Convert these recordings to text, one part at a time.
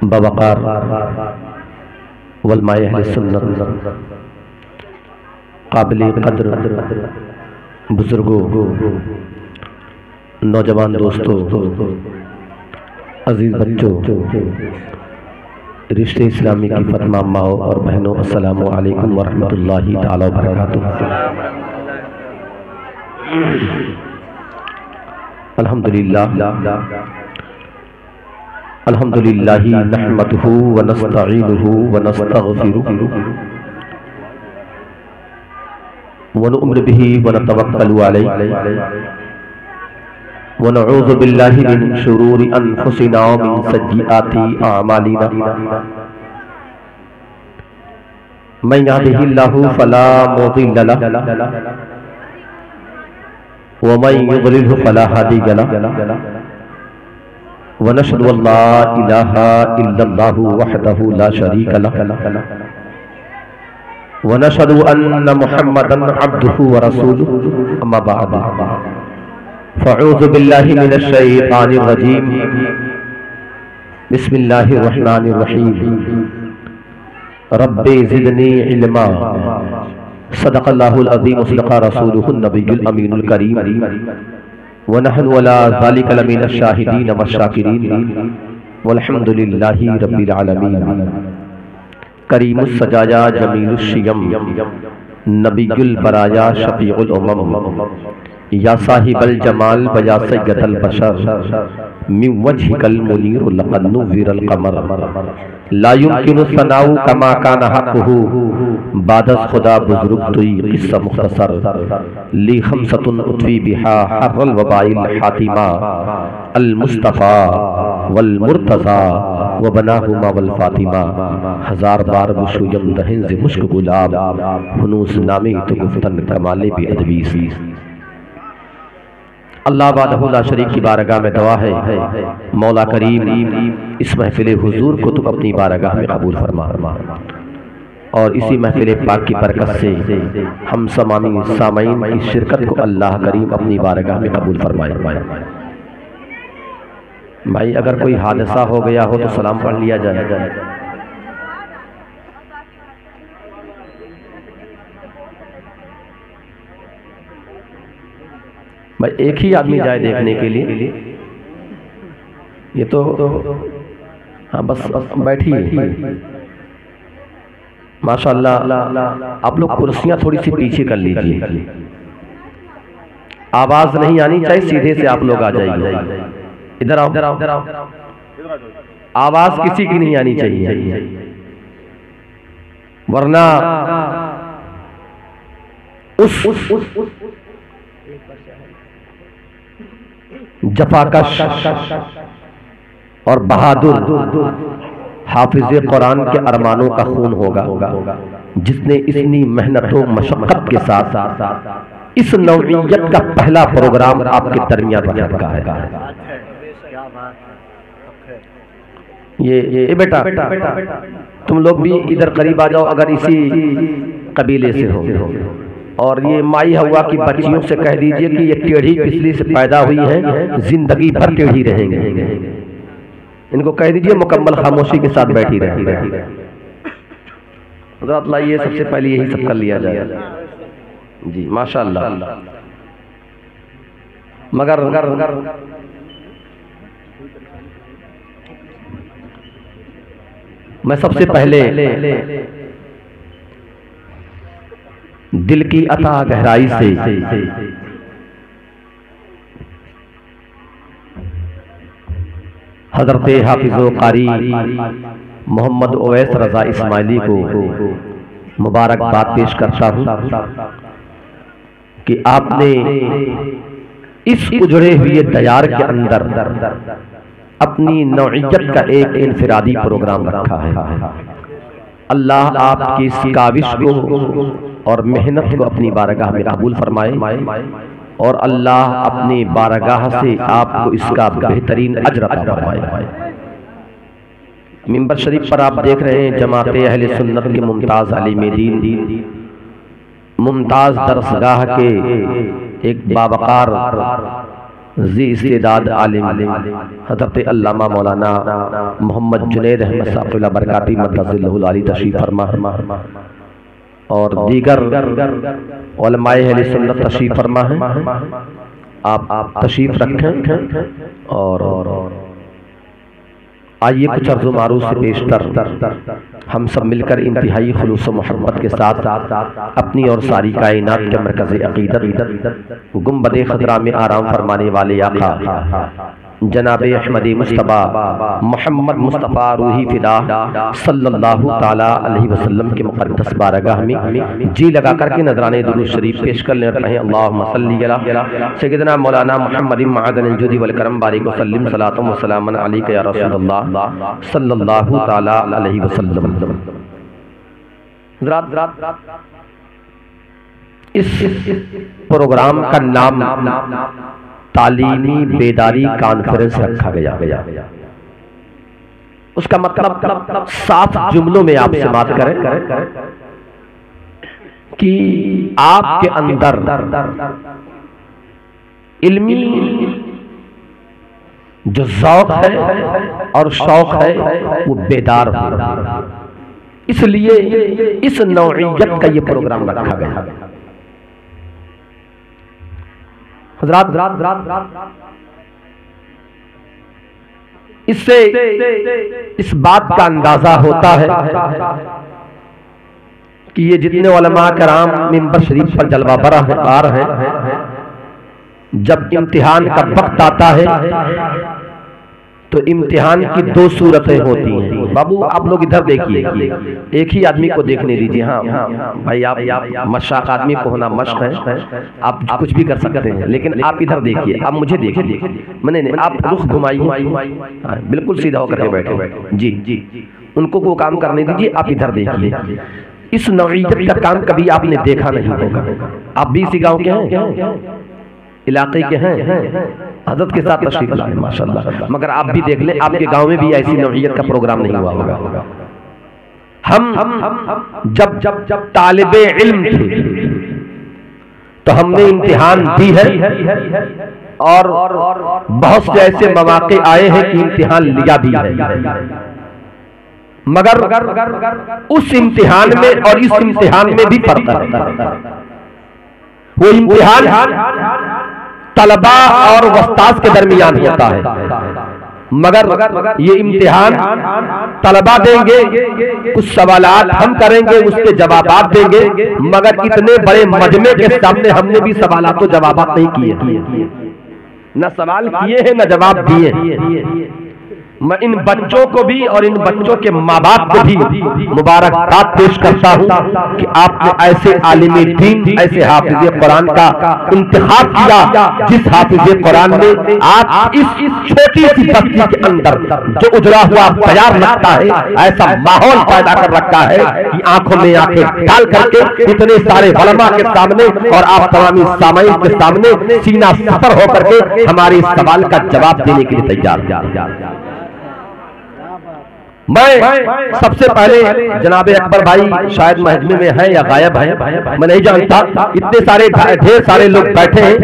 बवक़ार वलमाए अहले सुन्नत काबिल क़द्र बुजुर्गों, नौजवान दोस्तों, अजीज़ बच्चों, रिश्ते इस्लामी की फ़ातिमा माओ और बहनों, अस्सलामु अलैकुम वरहमतुल्लाहि ताला वबरकातुहू। अल्हम्दुलिल्लाह नहमदुहु व नस्तईनुहु व नस्तगफिरुहु व नु'मिनु बिही व नतवक्कलु अलैहि व नऊज़ु बिल्लाहि मिन शुरूरि अनफुसिना व मिन सय्यिआति अअमालिना। मन यहदिहिल्लाहु फला मुदिल्ल लहु व मन युद्लिलहु फला हादिय लहु व नशहदु अल्ला इलाहा इल्लल्लाहु वहदहु ला शरीका लहु व नशहदु अन्ना मुहम्मदन अब्दुहु व रसूलुहु। अम्मा बअद, फ़अऊज़ु बिल्लाहि मिनश शैतानिर रजीम। बिस्मिल्लाहिर रहमानिर रहीम। रब्बि ज़िदनी इल्मा। सदक़ल्लाहुल अज़ीम व सदक़ रसूलुहुन नबियुल अमीनुल करीम व नहनु अला ज़ालिका लमिनश शाहिदीन वश्शाकिरीन वल्हम्दुलिल्लाहि रब्बिल आलमीन। करीमुस सजाया जमीलुश शियम नबियुल बराया शफीउल उम्मम या साहिबल जमाल व या सय्यदल बशर मिन वजहिकल मुनीर लक़द नुव्विरल क़मर ला युमकिनु सनाउ कमा काना हक़्क़ुहु बादस खुदा बुज़ुर्ग तुई क़िस्सा मुख़्तसर ली खमसतुन उतवी बिहा हर्रल वबाइल हातिमा अल मुस्तफ़ा वल मुर्तज़ा व बनाहुमा वल फातिमा। हजार बार बुशुयम दहन से मुश्क गुलाब हुनूस नामी तो गुफ्तन कमाले भी अदबीसी। अल्लाह वाहदहु ला शरीक की बारगाह में दुआ है, मौला करीम इस महफिल हुजूर को तुम अपनी बारगाह में कबूल फरमा और इसी महफिल पाक की बरकत से हम समामी सामईन की शिरकत को अल्लाह करीम अपनी बारगाह में कबूल फरमाए। भाई अगर कोई हादसा हो गया हो तो सलाम पढ़ लिया जाए। भाई एक ही आदमी जाए देखने के लिए, ये तो हाँ बस बैठिए। माशाअल्लाह, आप लोग कुर्सियां थोड़ी सी पीछे कर लीजिए, आवाज नहीं आनी चाहिए, सीधे से आप लोग आ जाइए। इधर आओ, आवाज किसी की नहीं आनी चाहिए, वरना उस जफाकश और बहादुर हाफिज कुरान के अरमानों का खून होगा जिसने इतनी मेहनत व मशक्कत के साथ इस नौइयत का पहला प्रोग्राम आपके दरमियान रखा है। ये बेटा तुम लोग भी इधर करीब आ जाओ अगर इसी कबीले से हो, और ये माई हवा की बच्चियों से कह दीजिए कि ये टेढ़ी पिछली से पैदा हुई है, जिंदगी भर टेढ़ी रहेंगे। इनको कह दीजिए मुकम्मल खामोशी के साथ बैठी रहेंगे। लाइए सबसे पहले यही सब कर लिया जाए जी। माशाअल्लाह। मगर मैं सबसे पहले दिल की अता गहराई से हजरत हाफिज़ो कारी मोहम्मद ओवैस रजा इस्माइली को मुबारकबाद पेश करता हूँ कि आपने इस उजड़े हुए दयार के अंदर अपनी नौइयत का एक इनफिरादी प्रोग्राम रखा है। अल्लाह आपकी इस काविश को और मेहनत को अपनी बारगाह में कबूल फरमाए और अल्लाह अपनी बारगाह से आपको इसका बेहतरीन अजर अता फरमाए। मिंबर शरीफ पर आप देख रहे हैं जमात अहले सुन्नत के मुमताज आलिम दीन, मुमताज दरसगाह के एक बावकार जी इस्तेदाद आलिम हज़रत अल्लामा मौलाना मोहम्मद जुनैद अहमद साहब बरकाती मद्दज़िल्लहुल आली तशरीफ़ फरमा और दीगर उलमाए अहले सुन्नत तशरीफ़ फरमा है। आप तशरीफ़ रखें और आइए कुछ अर्ज़ मारूफ़ से पेशतर हम सब मिलकर इंतहाई खुलूस व मोहब्बत के साथ अपनी और सारी कायनात के मरकज़ अक़ीदत गुंबद ख़ज़रा में आराम फरमाने वाले आका जनाब अहमद मुस्तफ़ा मोहम्मद मुस्तफ़ा रूही फ़िदा सल्लल्लाहु ताला अलैहि वसल्लम के मुक़द्दस बारगाह में जी लगा करके नज़राने दुरूद शरीफ पेश कर लेते हैं। अल्लाहुम्मा सल्ली अला सय्यिदना मौलाना मुहम्मद मअदनिल जुदी वल करम बारिक व सल्लिम सलातम व सलामन अलैका या रसूलल्लाह सल्लल्लाहु ताला अलैहि वसल्लम। इस प्रोग्राम का नाम तालीमी बेदारी कॉन्फ्रेंस रखा गया। उसका मतलब 7 जुमलों में आपसे बात करें कि आपके अंदर इल्मी जो ज़ौक़ है और शौक़ है वो बेदार हो, इसलिए इस नौइयत का ये प्रोग्राम रखा गया। इससे इस बात का अंदाजा होता है कि ये जितने उलमा कराम मिंबर शरीफ पर जलवा आ रहे हैं, जब इम्तिहान का वक्त आता है तो इम्तिहान की 2 सूरतें होती हैं। बाबू आप लोग इधर देखिए, एक ही आदमी को देखने दीजिए। हाँ भाई आप मशाक आदमी को होना मश्क है, आप कुछ भी कर सकते हैं, लेकिन आप इधर देखिए, आप मुझे देखिए, मैंने आप रुख घुमाइए, बिल्कुल सीधा होकर के बैठे जी, उनको वो काम करने दीजिए, आप इधर देखिए। इस नौइयत का काम कभी आपने देखा नहीं होगा। आप भी इसी गाँव के हैं, इलाके के हैं, हज़रत के साथ तशरीफ लाए माशाअल्लाह, मगर आप भी देख लें आपके गांव में भी ऐसी नौइयत का प्रोग्राम नहीं हुआ होगा। हम जब तालिबे इल्म थे तो हमने इम्तिहान दी है और बहुत से ऐसे मौके आए हैं कि इम्तिहान लिया भी है, मगर उस इम्तिहान में और इस इम्तिहान में भी फर्क है। वो इम्तिहान तलबा और वस्ताद के दरमियान होता है, मगर ये इम्तिहान तलबा देंगे, कुछ सवालात हम करेंगे, उसके जवाबात देंगे, मगर इतने बड़े मजमे के सामने हमने भी सवालात तो जवाबात नहीं किए, न सवाल किए हैं न जवाब दिए। मैं इन बच्चों को भी और इन बच्चों के माँ बाप को भी मुबारकबाद पेश करता हूँ कि आपने ऐसे आलिमी दीन, ऐसे हाफिज़े कुरान का इंतखाब किया, जिस हाफिज़े कुरान ने आप इस छोटी सी बस्ती के अंदर जो उजड़ा हुआ तैयार लगता है, ऐसा माहौल पैदा कर रखा है कि आंखों में आंखें डाल करके इतने सारे उलमा के सामने और आप तमामी सामाईन के सामने सीना सफर होकर के हमारे इस सवाल का जवाब देने के लिए तैयार। मैं सबसे पहले जनाब अकबर भाई शायद महजमे में है या गायब है, मैं नहीं जानता, इतने सारे ढेर सारे लोग बैठे हैं,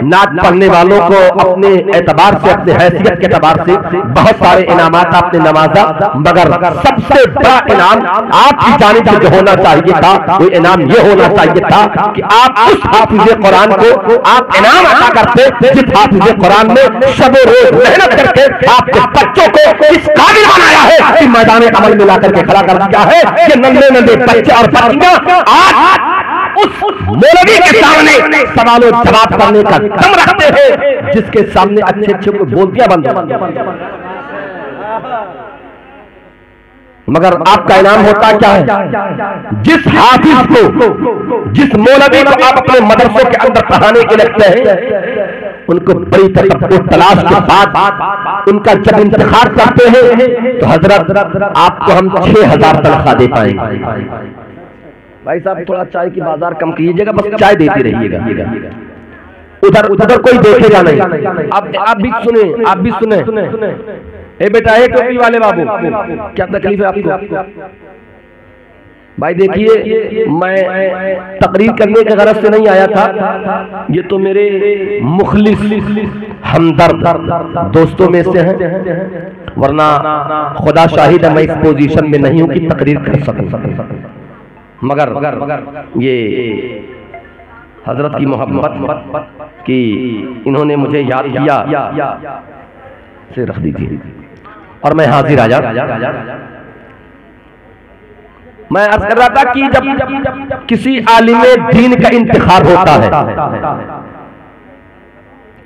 नात पढ़ने वालों को अपने एतबार से, अपने हैसियत के एतबार से बहुत सारे इनामात आपने नवाजा, मगर सबसे बड़ा इनाम आपकी जानिब से जो होना चाहिए था वो इनाम ये होना चाहिए था कि आप उस हाफिज़े कुरान को आप इनाम अता करते जिस हाफिज़े कुरान ने शब रोज मेहनत करके आपके बच्चों को इस काबिल बनाया है कि मैदान अमल में लाकर के खड़ा कर दिया है कि नन्हे नन्हे बच्चे और बच्चियां आज उस मौलवी के सामने सवालों जवाब करने का दम रखते हैं, जिसके सामने अच्छे अच्छे को बोलतियां बन जाती, मगर आपका इनाम होता क्या है? जिस हाफिज को, जिस मौलवी को आप अपने मदरसों के अंदर पढ़ाने के लगते हैं, उनको बड़ी तलाश के बाद उनका जब इंतखाब करते हैं तो हजरत आपको हम 6000 तनख्वाह दे पाएंगे। भाई साहब थोड़ा चाय की बाजार कम कीजिएगा, बस चाय देती रहिएगा, उधर उधर कोई देखेगा नहीं। आप भी सुने, आप भी सुने। ए बेटा, ए टोपी वाले बाबू, क्या तकलीफ है आपको? भाई देखिए, मैं तकरीर करने के गरज से नहीं आया था, ये तो मेरे मुखलिस हमदर्द दोस्तों में से हैं, वरना खुदा शाहिद है मैं इस पोजीशन में नहीं हूं कि तकरीर कर सकूं। मगर ये हजरत की मोहब्बत कि इन्होंने मुझे याद किया से रख दीजिए और मैं हाजिर आया। मैं अर्ज कर रहा था कि जब किसी आलिमे दीन का इंतखाब होता है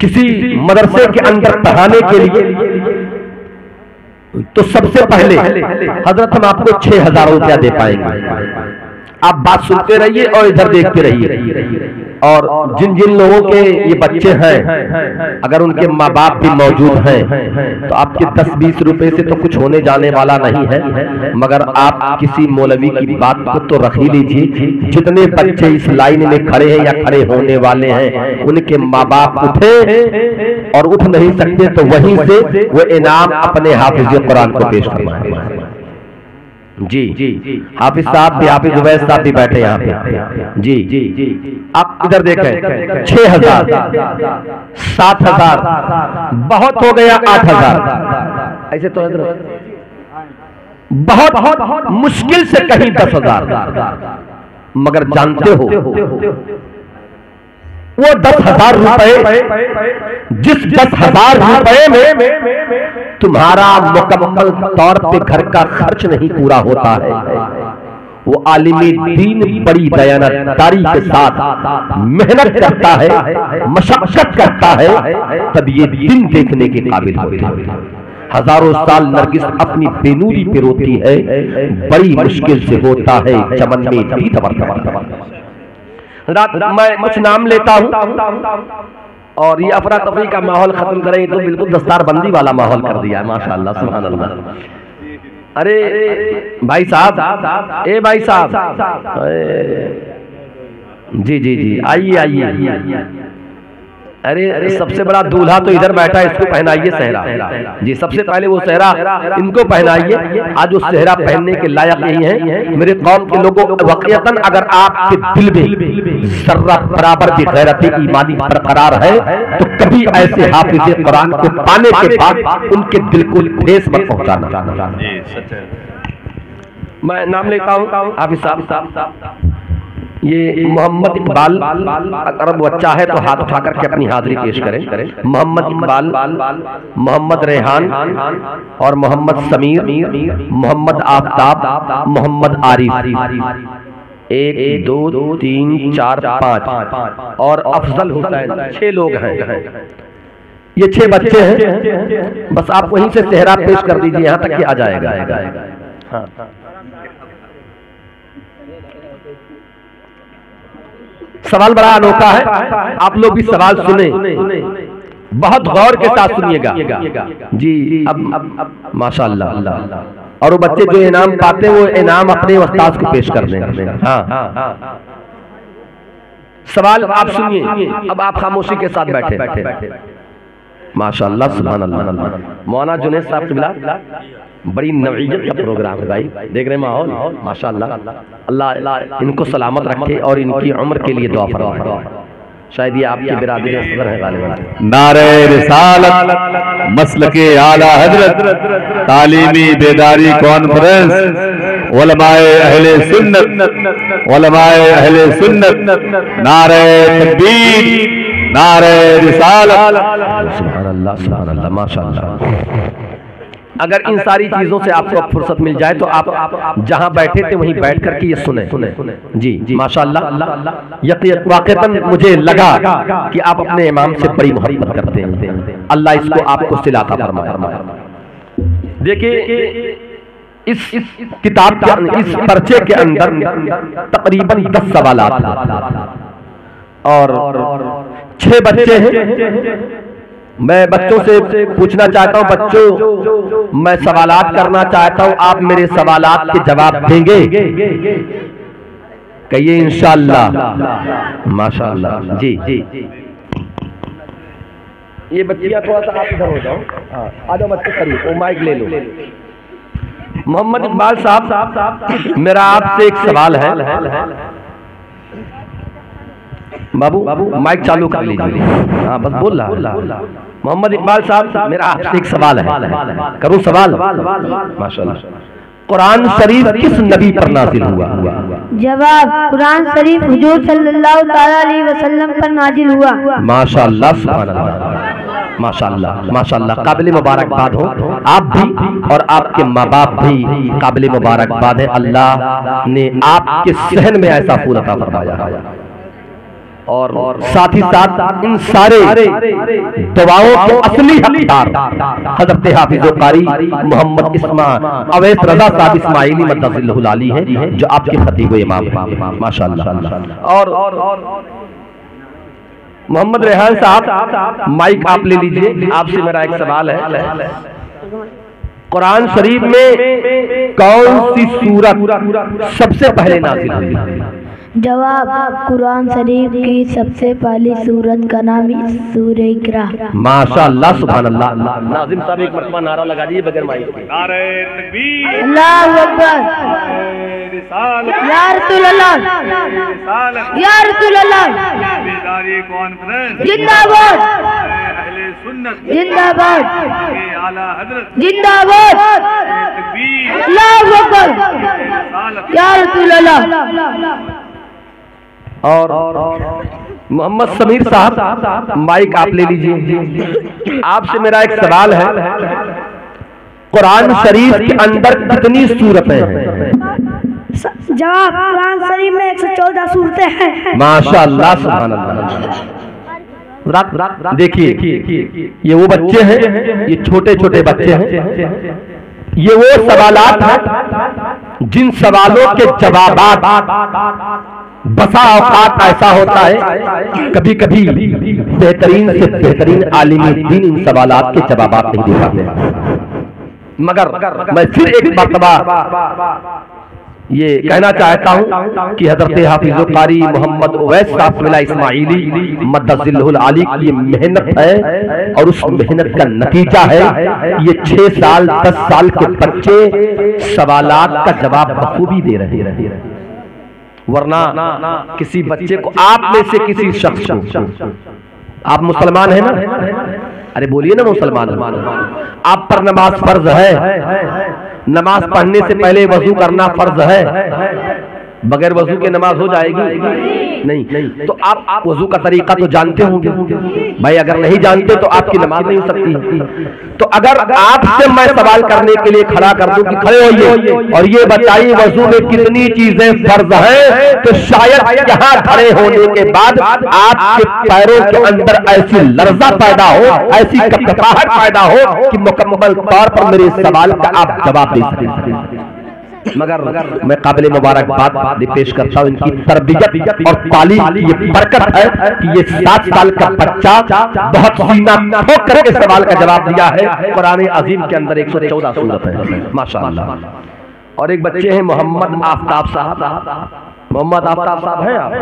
किसी मदरसे के अंदर पढ़ाने के लिए, तो सबसे पहले हजरत हम आपको 6,000 रुपया दे पाएंगे। आप बात सुनते रहिए और इधर देखते रहिए। और जिन जिन लोगों के ये बच्चे हैं, अगर उनके माँ बाप भी मौजूद हैं, तो आपके 10-20 रुपए से तो कुछ होने जाने वाला नहीं है, मगर आप किसी मौलवी की बात को तो रख ही लीजिए। जितने बच्चे इस लाइन में खड़े हैं या खड़े होने वाले हैं, उनके माँ बाप उठे और उठ नहीं सकते तो वहीं से वो इनाम अपने हाफिज कुरान को पेश करवाएं। जी हाफिज साहब भी, हाफिज उवैस साहब भी बैठे यहाँ पे। जी आप इधर देखें, 6,000, 7,000, बहुत हो गया 8,000, ऐसे तो बहुत मुश्किल से कहीं 10,000। मगर जानते हो वो 10,000 रुपए, जिस 10,000 रुपए में तुम्हारा मुकम्मल तौर पे घर का खर्च नहीं पूरा होता है, वो आलिमी दीन बड़ी दयानतदारी के साथ मेहनत करता है, मशक्कत करता है, तब ये दिन देखने के काबिल होता है। हजारों साल नरगिस अपनी बेनूरी पे रोती है, बड़ी मुश्किल से होता है चमन में भी तबर। रात मैं कुछ नाम लेता हूं और ये अफरा तफरी का माहौल खत्म करें तो बिल्कुल दस्तारबंदी वाला माहौल कर दिया है, माशाअल्लाह सुभान अल्लाह। अरे भाई साहब, ए भाई साहब, जी आइए। अरे सबसे बड़ा दूल्हा तो इधर बैठा है, इसको पहनाइए सहरा। जी सबसे पहले वो सहरा इनको पहनाइए। आज वो सहरा पहनने के लायक नहीं है। मेरे कौम के लोगों, वाकईतन अगर आपके दिल में जर्रा बराबर भी गैरत ईमानी बरकरार है, तो कभी ऐसे हाफिज कुरान को पाने के बाद उनके दिल को ठेस मत पहुंचाना। मैं नाम लेता हूँ हाफिज साहब। ये मोहम्मद इकबाल, अगर बच्चा है तो हाथ उठा करके अपनी हाजिरी पेश करें। मोहम्मद इकबाल, मोहम्मद रेहान और मोहम्मद समीर, मोहम्मद आफ्ताब, मोहम्मद आरिफ। 1 2 3 4 5 और अफजल हुसैन, 6 लोग हैं। ये 6 बच्चे हैं। बस आप वहीं से सेहरा पेश कर दीजिए, यहाँ तक कि आ जाएगा। हाँ सवाल बड़ा अनोखा है, आप लोग भी सवाल सुने, बहुत गौर के साथ सुनिएगा। जी अब माशाअल्लाह। और वो बच्चे जो इनाम पाते वो इनाम अपने उस्ताद को पेश कर दें। हाँ सवाल आप सुनिए, अब आप खामोशी के साथ बैठे। माशाअल्लाह सुभान अल्लाह। मौलाना जुनैद साहब किबला, बड़ी नवीयत का प्रोग्राम है भाई, देख रहे माहौल, माशाअल्लाह। अल्लाह इनको सलामत रखे और इनकी उम्र के लिए दुआ फरमाए। शायद ये आपकी बिरादरी असगर है गालिबन। नारे रिसालत, मसलके आला हजरत, तालीमी बेदारी कॉन्फ्रेंस, उलमाए अहले सुन्नत, उलमाए अहले सुन्नत, नारे तकबीर, नारे रिसालत। सुभान अल्लाह माशाअल्लाह। अगर इन सारी चीजों से आपको फुर्सत मिल जाए तो आप जहां बैठे थे वहीं बैठ करके ये सुने। जी माशाअल्लाह। वाक़ईतन मुझे लगा कि आप अपने इमाम से बड़ी मोहब्बत करते हैं। अल्लाह इसको आपको सिलाता फरमाए। देखिए इस किताब के, इस पर्चे के अंदर तकरीबन 10 सवाल और 6 बच्चे हैं। मैं बच्चों से पूछना चाहता हूं, बच्चों मैं सवालात करना चाहता हूं, आप मेरे सवालात के जवाब देंगे? कहिए इंशाअल्लाह। माशाअल्लाह। जी ये बच्चियां थोड़ा सा आप इधर हो जाओ, आ जाओ बच्चे करिए, वो माइक ले लो। मोहम्मद इकबाल साहब, मेरा आपसे एक सवाल है। बाबू माइक चालू कर लीजिए। हाँ बस बोल रहा। मोहम्मद इकबाल साहब, मेरा आपसे एक सवाल है, करूं सवाल? माशाल्लाह। कुरान शरीफ किस नबी पर नाजिल हुआ? जवाब, कुरान शरीफ हुजूर सल्लल्लाहु तआला अलैहि वसल्लम पर नाजिल हुआ। माशाल्लाह, सुभान अल्लाह, माशाल्लाह माशाल्लाह। काबिल मुबारकबाद हो आप भी और आपके माँ बाप भी काबिल मुबारकबाद है। अल्लाह ने आपके सहन में ऐसा फूल अता फरमाया और साथ ही साथ इन सारे दुआओं के असली हकदार हज़रत हाफिज़ कारी मोहम्मद अवैस रज़ा साहब इस्माइली मद्दसिल्लहुल आली है, जो आपके खतीब इमाम हैं माशाअल्लाह। और मोहम्मद रेहान साहब, माइक आप ले लीजिए। आपसे मेरा एक सवाल है, कुरान शरीफ में कौन सी सूरत सबसे पहले नाज़िल हुई? जवाब, कुरान शरीफ की सबसे पहली सूरत का नाम सूरह इकरा। माशाअल्लाह, सुभान अल्लाह। नाज़िम साहब एक मरतबा नारा लगा दीजिए बगैर माइक के। नारे तकबीर, अल्लाहु अकबर, या रसूल अल्लाह, या रसूल अल्लाह, बेदारी कॉन्फ्रेंस जिंदाबाद, अहले सुन्नत जिंदाबाद, आला हजरत जिंदाबाद, तकबीर, अल्लाहु अकबर, या रसूल अल्लाह। और मोहम्मद समीर साहब, माइक आप ले लीजिए। आपसे मेरा एक सवाल है, कुरान शरीफ के अंदर कितनी सूरतें हैं? जवाब, कुरान शरीफ में 114 सूरतें हैं। माशाअल्लाह, सुभान अल्लाह। देखिए ये वो बच्चे हैं, ये छोटे छोटे बच्चे हैं, ये वो सवालात हैं जिन सवालों के जवाबात बसा औकात ऐसा होता है कभी कभी बेहतरीन से बेहतरीन आलिमी दीन इन सवालात के जवाबात नहीं दे पाते। मगर मैं फिर एक मरतबा ये कहना चाहता हूं कि हज़रत हाफिज़ कारी मोहम्मद अवैस साहब इस्माइली मद्दसिल्लहुल आली की मेहनत है और उस मेहनत का नतीजा है ये 6 साल 10 साल के बच्चे सवालात का जवाब बखूबी दे रहे हैं। वरना किसी बच्चे को, आप में से किसी शख्स को, आप मुसलमान है ना? अरे बोलिए ना मुसलमान। आप पर नमाज फर्ज है, नमाज पढ़ने से पहले वजू करना फर्ज है। बगैर वजू के नमाज हो जाएगी? नहीं। तो आप वजू का तरीका तो जानते होंगे भाई, अगर नहीं जानते तो आपकी नमाज नहीं हो सकती। तो अगर आपसे मैं सवाल करने के लिए खड़ा कर दूं कि खड़े होइए और ये बताइए वजू में कितनी चीजें फर्ज हैं, तो शायद यहाँ खड़े होने के बाद आपके पैरों के अंदर ऐसी लर्जा पैदा हो, ऐसी कपकपाहट पैदा हो कि मुकम्मल तौर पर मेरे सवाल का आप जवाब दे सकें। मगर मैं काबिल मुबारकबाद पेश करता हूँ इनकी तरबियत और तालीम की ये बरकत है कि ये 7 साल का बच्चा बहुत सीना ठोक करके सवाल का जवाब दिया है। कुरान अजीम के अंदर 114 सूरत है माशाअल्लाह। और एक बच्चे हैं मोहम्मद आफ्ताब साहब। मोहम्मद आफ्ताब साहब हैं आप?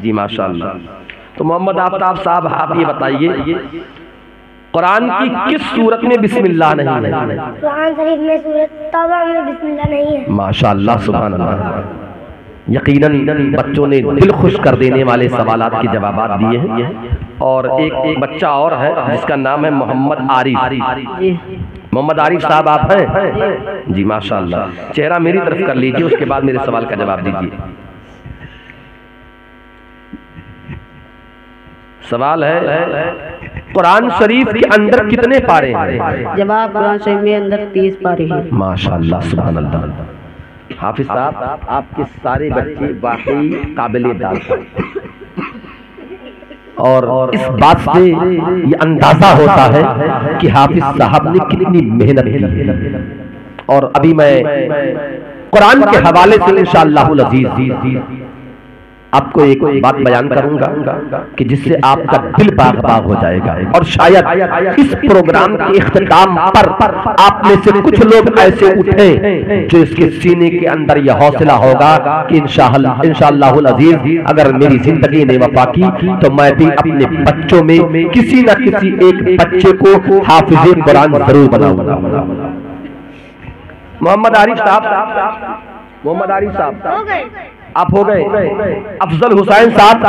जी माशाअल्लाह। तो मोहम्मद आफ्ताब साहब, आप ये बताइए कुरान की किस सूरत में बिस्मिल्लाह नहीं है? कुरान शरीफ में सूरत तौबा में बिस्मिल्लाह नहीं है। माशाअल्लाह, सुभान अल्लाह। यकीनन बच्चों ने दिल खुश कर देने वाले सवालात के जवाब दिए हैं। और एक बच्चा और है जिसका नाम है मोहम्मद आरिफ। मोहम्मद आरिफ साहब आप हैं? जी माशाअल्लाह। चेहरा मेरी तरफ कर लीजिए, उसके बाद मेरे सवाल का जवाब दीजिए। सवाल है, कुरान शरीफ के अंदर कितने पारे हैं? जवाब, कुरान शरीफ में अंदर 30 पारे हैं। माशाअल्लाह, सुभान अल्लाह। हाफिज साहब, आपके सारे बच्चे वाकई काबिल दाद और इस बात से ये अंदाजा होता है कि हाफिज साहब ने कितनी मेहनत की है। और अभी मैं कुरान के हवाले से इंशाअल्लाहुल अजीज आपको एक बात बयान करूंगा कि जिससे आपका दिल बाग बाग हो जाएगा। और शायद इस प्रोग्राम के इख्तिताम पर आप में से कुछ लोग ऐसे उठे जो इसके सीने के अंदर यह हौसला होगा कि इंशाअल्लाहुल अजीज अगर मेरी जिंदगी ने वफा की तो मैं भी अपने बच्चों में किसी न किसी एक बच्चे को हाफिज़े कुरान जरूर बनाऊंगा। मोहम्मद आरिफ साहब, मोहम्मद आरिफ साहब आप हो गए। अफजल हुसैन साहब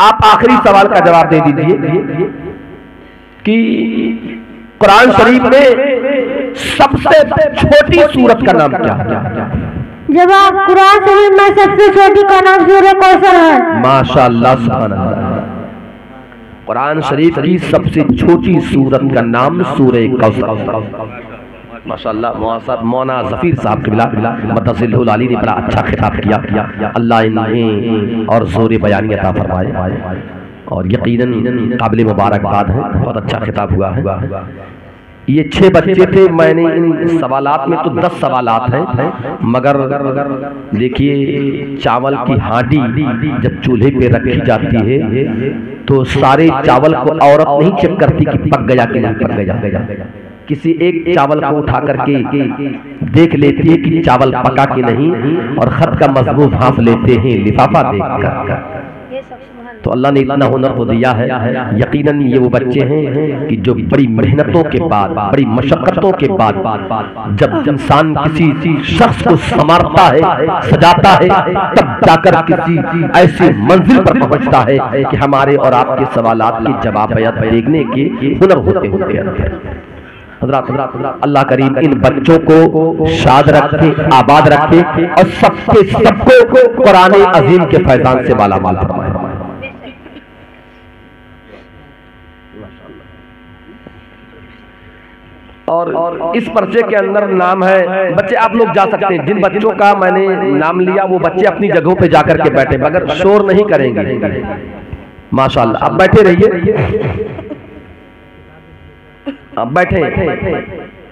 आप आखिरी सवाल का जवाब दे दीजिए कि कुरान शरीफ में सबसे छोटी सूरत का नाम क्या है? जवाब, कुरान शरीफ में सबसे छोटी का नाम सूरह कौसर है। माशाअल्लाह, सुभान अल्लाह। कुरान शरीफ की सबसे छोटी सूरत का नाम सूरह कौसर। माशाअल्लाह, मौलाना जफीर साहब के बिला मदसिलहुल आली ने बड़ा अच्छा खिताब किया। अल्लाह इन्हें और जोर बयानी अता फरमाए और यकीनन काबिल मुबारकबाद है, बहुत अच्छा खिताब हुआ है। ये 6 बच्चे थे। मैंने इन सवालात में तो 10 सवालात हैं, मगर देखिए चावल की हांडी जब चूल्हे पे रखी जाती है तो सारे चावल को औरत नहीं चेक करती कि पक गया कि नहीं पक गया। किसी एक चावल को उठा करके देख लेती है कि चावल पका कि नहीं, और खत का मजमू भांप लेते हैं लिफाफा देखकर। तो अल्लाह ने इतना हुनर को दिया है। यकीनन ये वो बच्चे हैं कि जो बड़ी मेहनतों के बाद, बड़ी मशक्कतों के बाद जब इंसान किसी शख्स को संवारता है, सजाता है, तब जाकर किसी ऐसी मंजिल पर पहुंचता है कि हमारे और आपके सवालात के जवाब देखने के हुनर होते हज़रात। अल्लाह करीम इन बच्चों को शाद रखे, आबाद रखे और सबको कुरान अजीम के फैजान से मालामाल फरमाए। और इस पर्चे के अंदर नाम है, बच्चे आप लोग जा सकते हैं। जिन बच्चों का मैंने नाम लिया वो बच्चे अपनी जगहों पे जाकर के बैठे, मगर शोर नहीं करेंगे। माशाअल्लाह, आप बैठे रहिए, अब बैठे,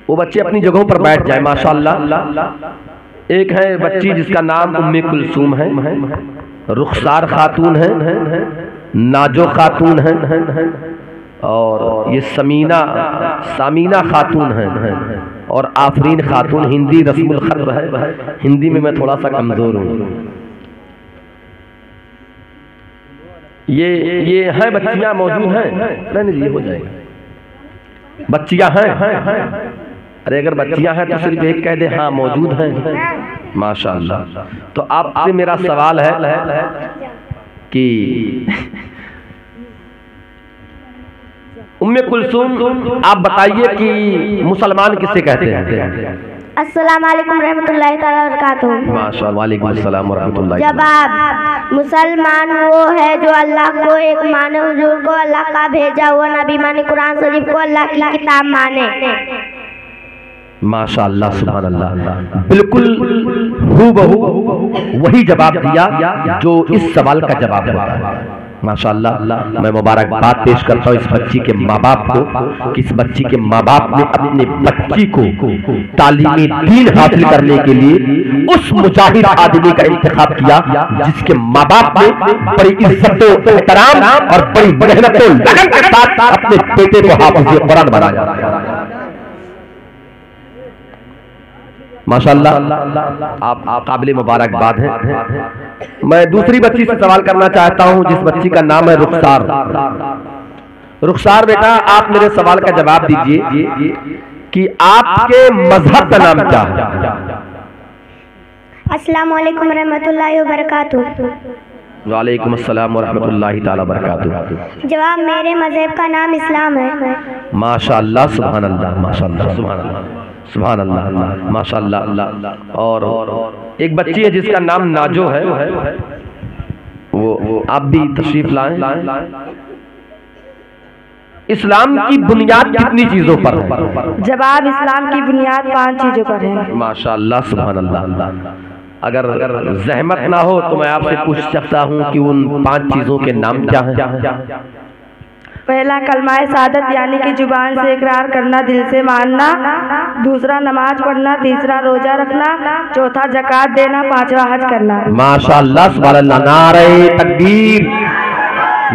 वो बच्चे अपनी जगहों पर बैठ जाए। माशाअल्लाह। एक है बच्ची जिसका नाम उम्मे कुलसूम है, रुखसार खातून है, नाजो खातून है, और ये सामीना खातून है, और आफरीन खातून। हिंदी रस्मुल खत है, हिंदी में मैं थोड़ा सा कमजोर हूँ। ये है बच्चियां मौजूद हैं, रहने दीजिए, हो जाएगा। बच्चियां हैं, अरे अगर बच्चियां हैं तो सिर्फ एक कह दे हाँ मौजूद हैं। माशाअल्लाह। तो आपसे मेरा सवाल है कि उम्मे कुलसूम आप बताइए कि मुसलमान किसे कहते हैं? अस्सलाम वालेकुम रहमतुल्लाहि तआला बरकातुहू। माशाअल्लाह, वालेकुम अस्सलाम व रहमतुल्लाहि। जवाब, मुसलमान वो है जो अल्लाह को एक माने, हुजूर को अल्लाह का भेजा हुआ नबी माने, कुरान शरीफ को अल्लाह की किताब माने। माशाअल्लाह, सुभान अल्लाह। बिल्कुल हूबहू वही जवाब दिया जो इस सवाल का जवाब होता है। माशाअल्लाह। मैं मुबारकबाद पेश करता हूँ इस बच्ची के माँ बाप को कि इस बच्ची के माँ बाप ने अपने बच्ची को तालीमी दीन हासिल करने के लिए उस मुजाहिद आदमी का इंतखाब किया जिसके माँ बाप ने बड़ी इज्जत एहतराम और बड़ी मेहनत लगन के साथ अपने बेटे को हाफिज़ कुरान बनाया। माशाअल्लाह, आप काबिल मुबारकबाद हैं। मैं दूसरी बच्ची से सवाल करना चाहता हूं जिस बच्ची का नाम है रुखसार। रुखसार बेटा, आप मेरे सवाल का जवाब दीजिए कि आपके मजहब का नाम क्या है? अस्सलाम वालेकुम रहमतुल्लाहि व बरकातुहू। वालेकुम अस्सलाम व रहमतुल्लाहि ताला बरकातुहू। जवाब, मेरे मजहब का नाम इस्लाम है। माशाअल्लाह, सुभान अल्लाह, माशाअल्लाह, सुभान अल्लाह, सुभान अल्लाह, माशाअल्लाह। और एक बच्ची है जिसका नाम नाजो है, वो आप भी तशरीफ लाएं। इस्लाम की बुनियाद कितनी चीजों पर है? जवाब, इस्लाम की बुनियाद 5 चीजों पर है। माशाअल्लाह, सुभान अल्लाह। अगर जहमत ना हो तो मैं आपसे पूछ सकता हूँ कि उन 5 चीजों के नाम क्या हैं? पहला, कलमाए सादत यानी कि जुबान से इकरार करना, दिल से मानना। दूसरा, नमाज पढ़ना। तीसरा, रोजा रखना। चौथा, ज़कात देना। 5वां, हज करना। माशाअल्लाह, सुभान अल्लाह। नारे तकबीर,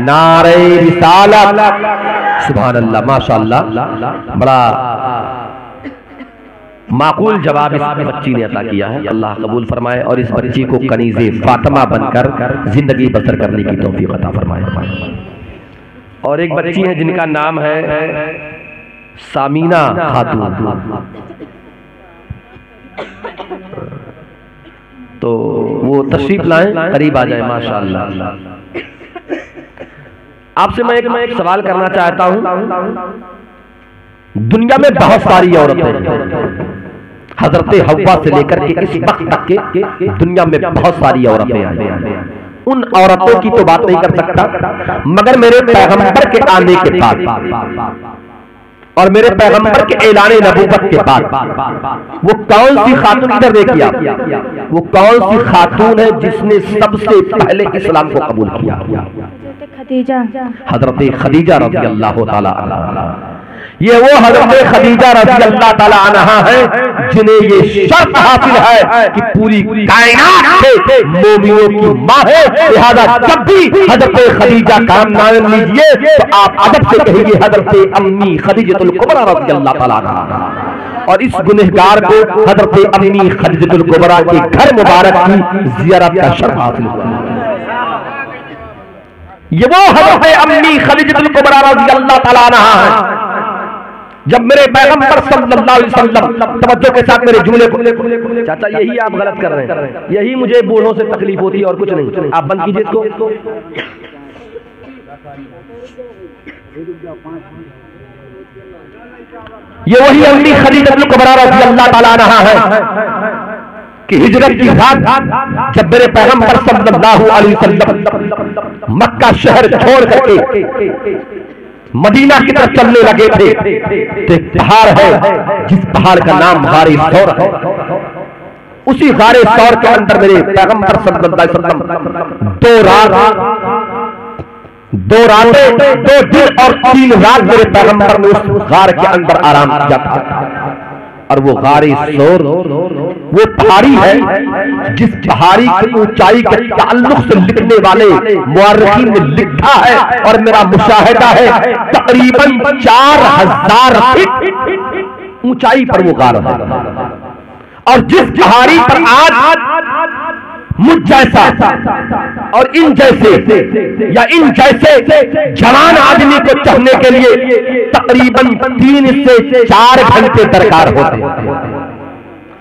नारे रिसालत, सुभान अल्लाह, माशाअल्लाह। बड़ा माकूल जवाब इस बच्ची ने अता किया है। अल्लाह कबूल फरमाए और इस बच्ची को कनीज़े फातिमा बनकर जिंदगी बसर करने की तौफीक अता फरमाए। और एक बच्ची है जिनका नाम है सामीना खातून। तो वो तशरीफ लाएं, करीब आ जाए माशाअल्लाह। आपसे मैं एक सवाल करना चाहता हूं। दुनिया में बहुत सारी औरतें हैं, हजरत हव्वा से लेकर के इस वक्त तक के दुनिया में बहुत सारी औरतें आई। उन औरतों की तो बात नहीं कर सकता, मगर मेरे पैगंबर के आने के बाद और मेरे पैगंबर के ऐलान नबूवत के बाद वो कौन सी खातून, इधर देखिए आप, वो कौन सी खातून है जिसने सबसे पहले इस्लाम को कबूल किया? हजरत खदीजा रज़ी अल्लाह ताला अन्हा। ये वो हजरत खदीजा रज़ी अल्लाह ताला अन्हा है जिन्हें ये शर्त हासिल है कि पूरी कायनात के मोमिनों की माँ है। लिहाजा जब भी हजरत खदीजा का नाम लीजिए तो आप अदब से कहिए हजरत अम्मी खदीजतुल कुबरा रज़ी अल्लाह ताला अन्हा। और इस गुनहगार को हजरत अम्मी खदीजतुल कुबरा के घर मुबारक की ज़ियारत का शर्फ हासिल हुआ। ये वो हजरत अम्मी खदीजतुल कुबरा रज़ी अल्लाह ताला अन्हा है। जब मेरे पैगंबर सल्लल्लाहु अलैहि वसल्लम, तवज्जो के साथ मेरे जुमले को, चाचा यही आप गलत कर रहे हैं, यही मुझे बूढ़ों से तकलीफ होती है और कुछ नहीं। आप बंद कीजिए इसको। ये वही अम्मी खदीजतुल कुबरा रज़ी अल्लाह ताला अन्हा है कि हिजरत की रात जब मेरे पैगंबर सल्लल्लाहु अलैहि वसल्लम मक्का शहर छोड़ करके मदीना की तरफ चलने लगे थे, तो एक पहाड़ है जिस पहाड़ का नाम गारे सौर है। उसी गारे सौर के अंदर मेरे पैगंबर सल्लल्लाहु अलैहि वसल्लम 2 रातें 2 दिन और 3 रात मेरे पैगंबर ने उस गार के अंदर आराम किया था। और वो गारे सौर वो पहाड़ी है जिस पहाड़ी की ऊंचाई के ताल्लुक से लिखने वाले मुअर्रिखीन ने लिखा है और मेरा मुशाहिदा है तकरीबन 4000 फीट ऊंचाई पर वो गार है। और जिस पहाड़ी पर आज मुझ जैसा और इन जैसे या इन जैसे जवान आदमी को चढ़ने के लिए तकरीबन 3 से 4 घंटे दरकार होते हैं।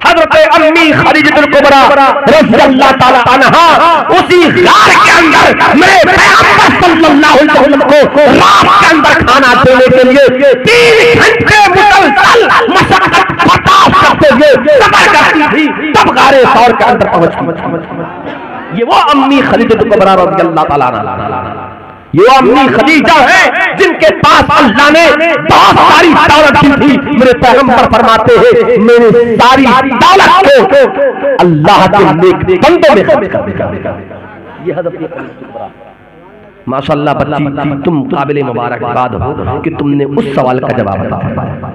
हज़रत अम्मी खदीजतुल कुबरा रज़ी अल्लाह ताला अन्हा उसी गार के अंदर मेरे पैगंबर सल्लल्लाहु अलैहि वसल्लम को रात के अंदर खाना देने के लिए 3 घंटे मुसलसल मशक्कत बर्दाश्त करते हुए सफर करती थी, तब गारे सौर के अंदर पहुंची। ये वो अम्मी खदीजतुल कुबरा रज़ी अल्लाह ताला अन्हा, ये अम्मी खदीजा है जिनके पास अल्लाह ने बहुत सारी दौलत दी थी। मेरे पैगंबर फरमाते हैं मेरी सारी दौलत को अल्लाह के नेक बंदों में खर्च कर दिया। ये हज़रत माशाअल्लाह बच्ची तुम काबिल मुबारकबाद हो कि तुमने उस सवाल का जवाब बताया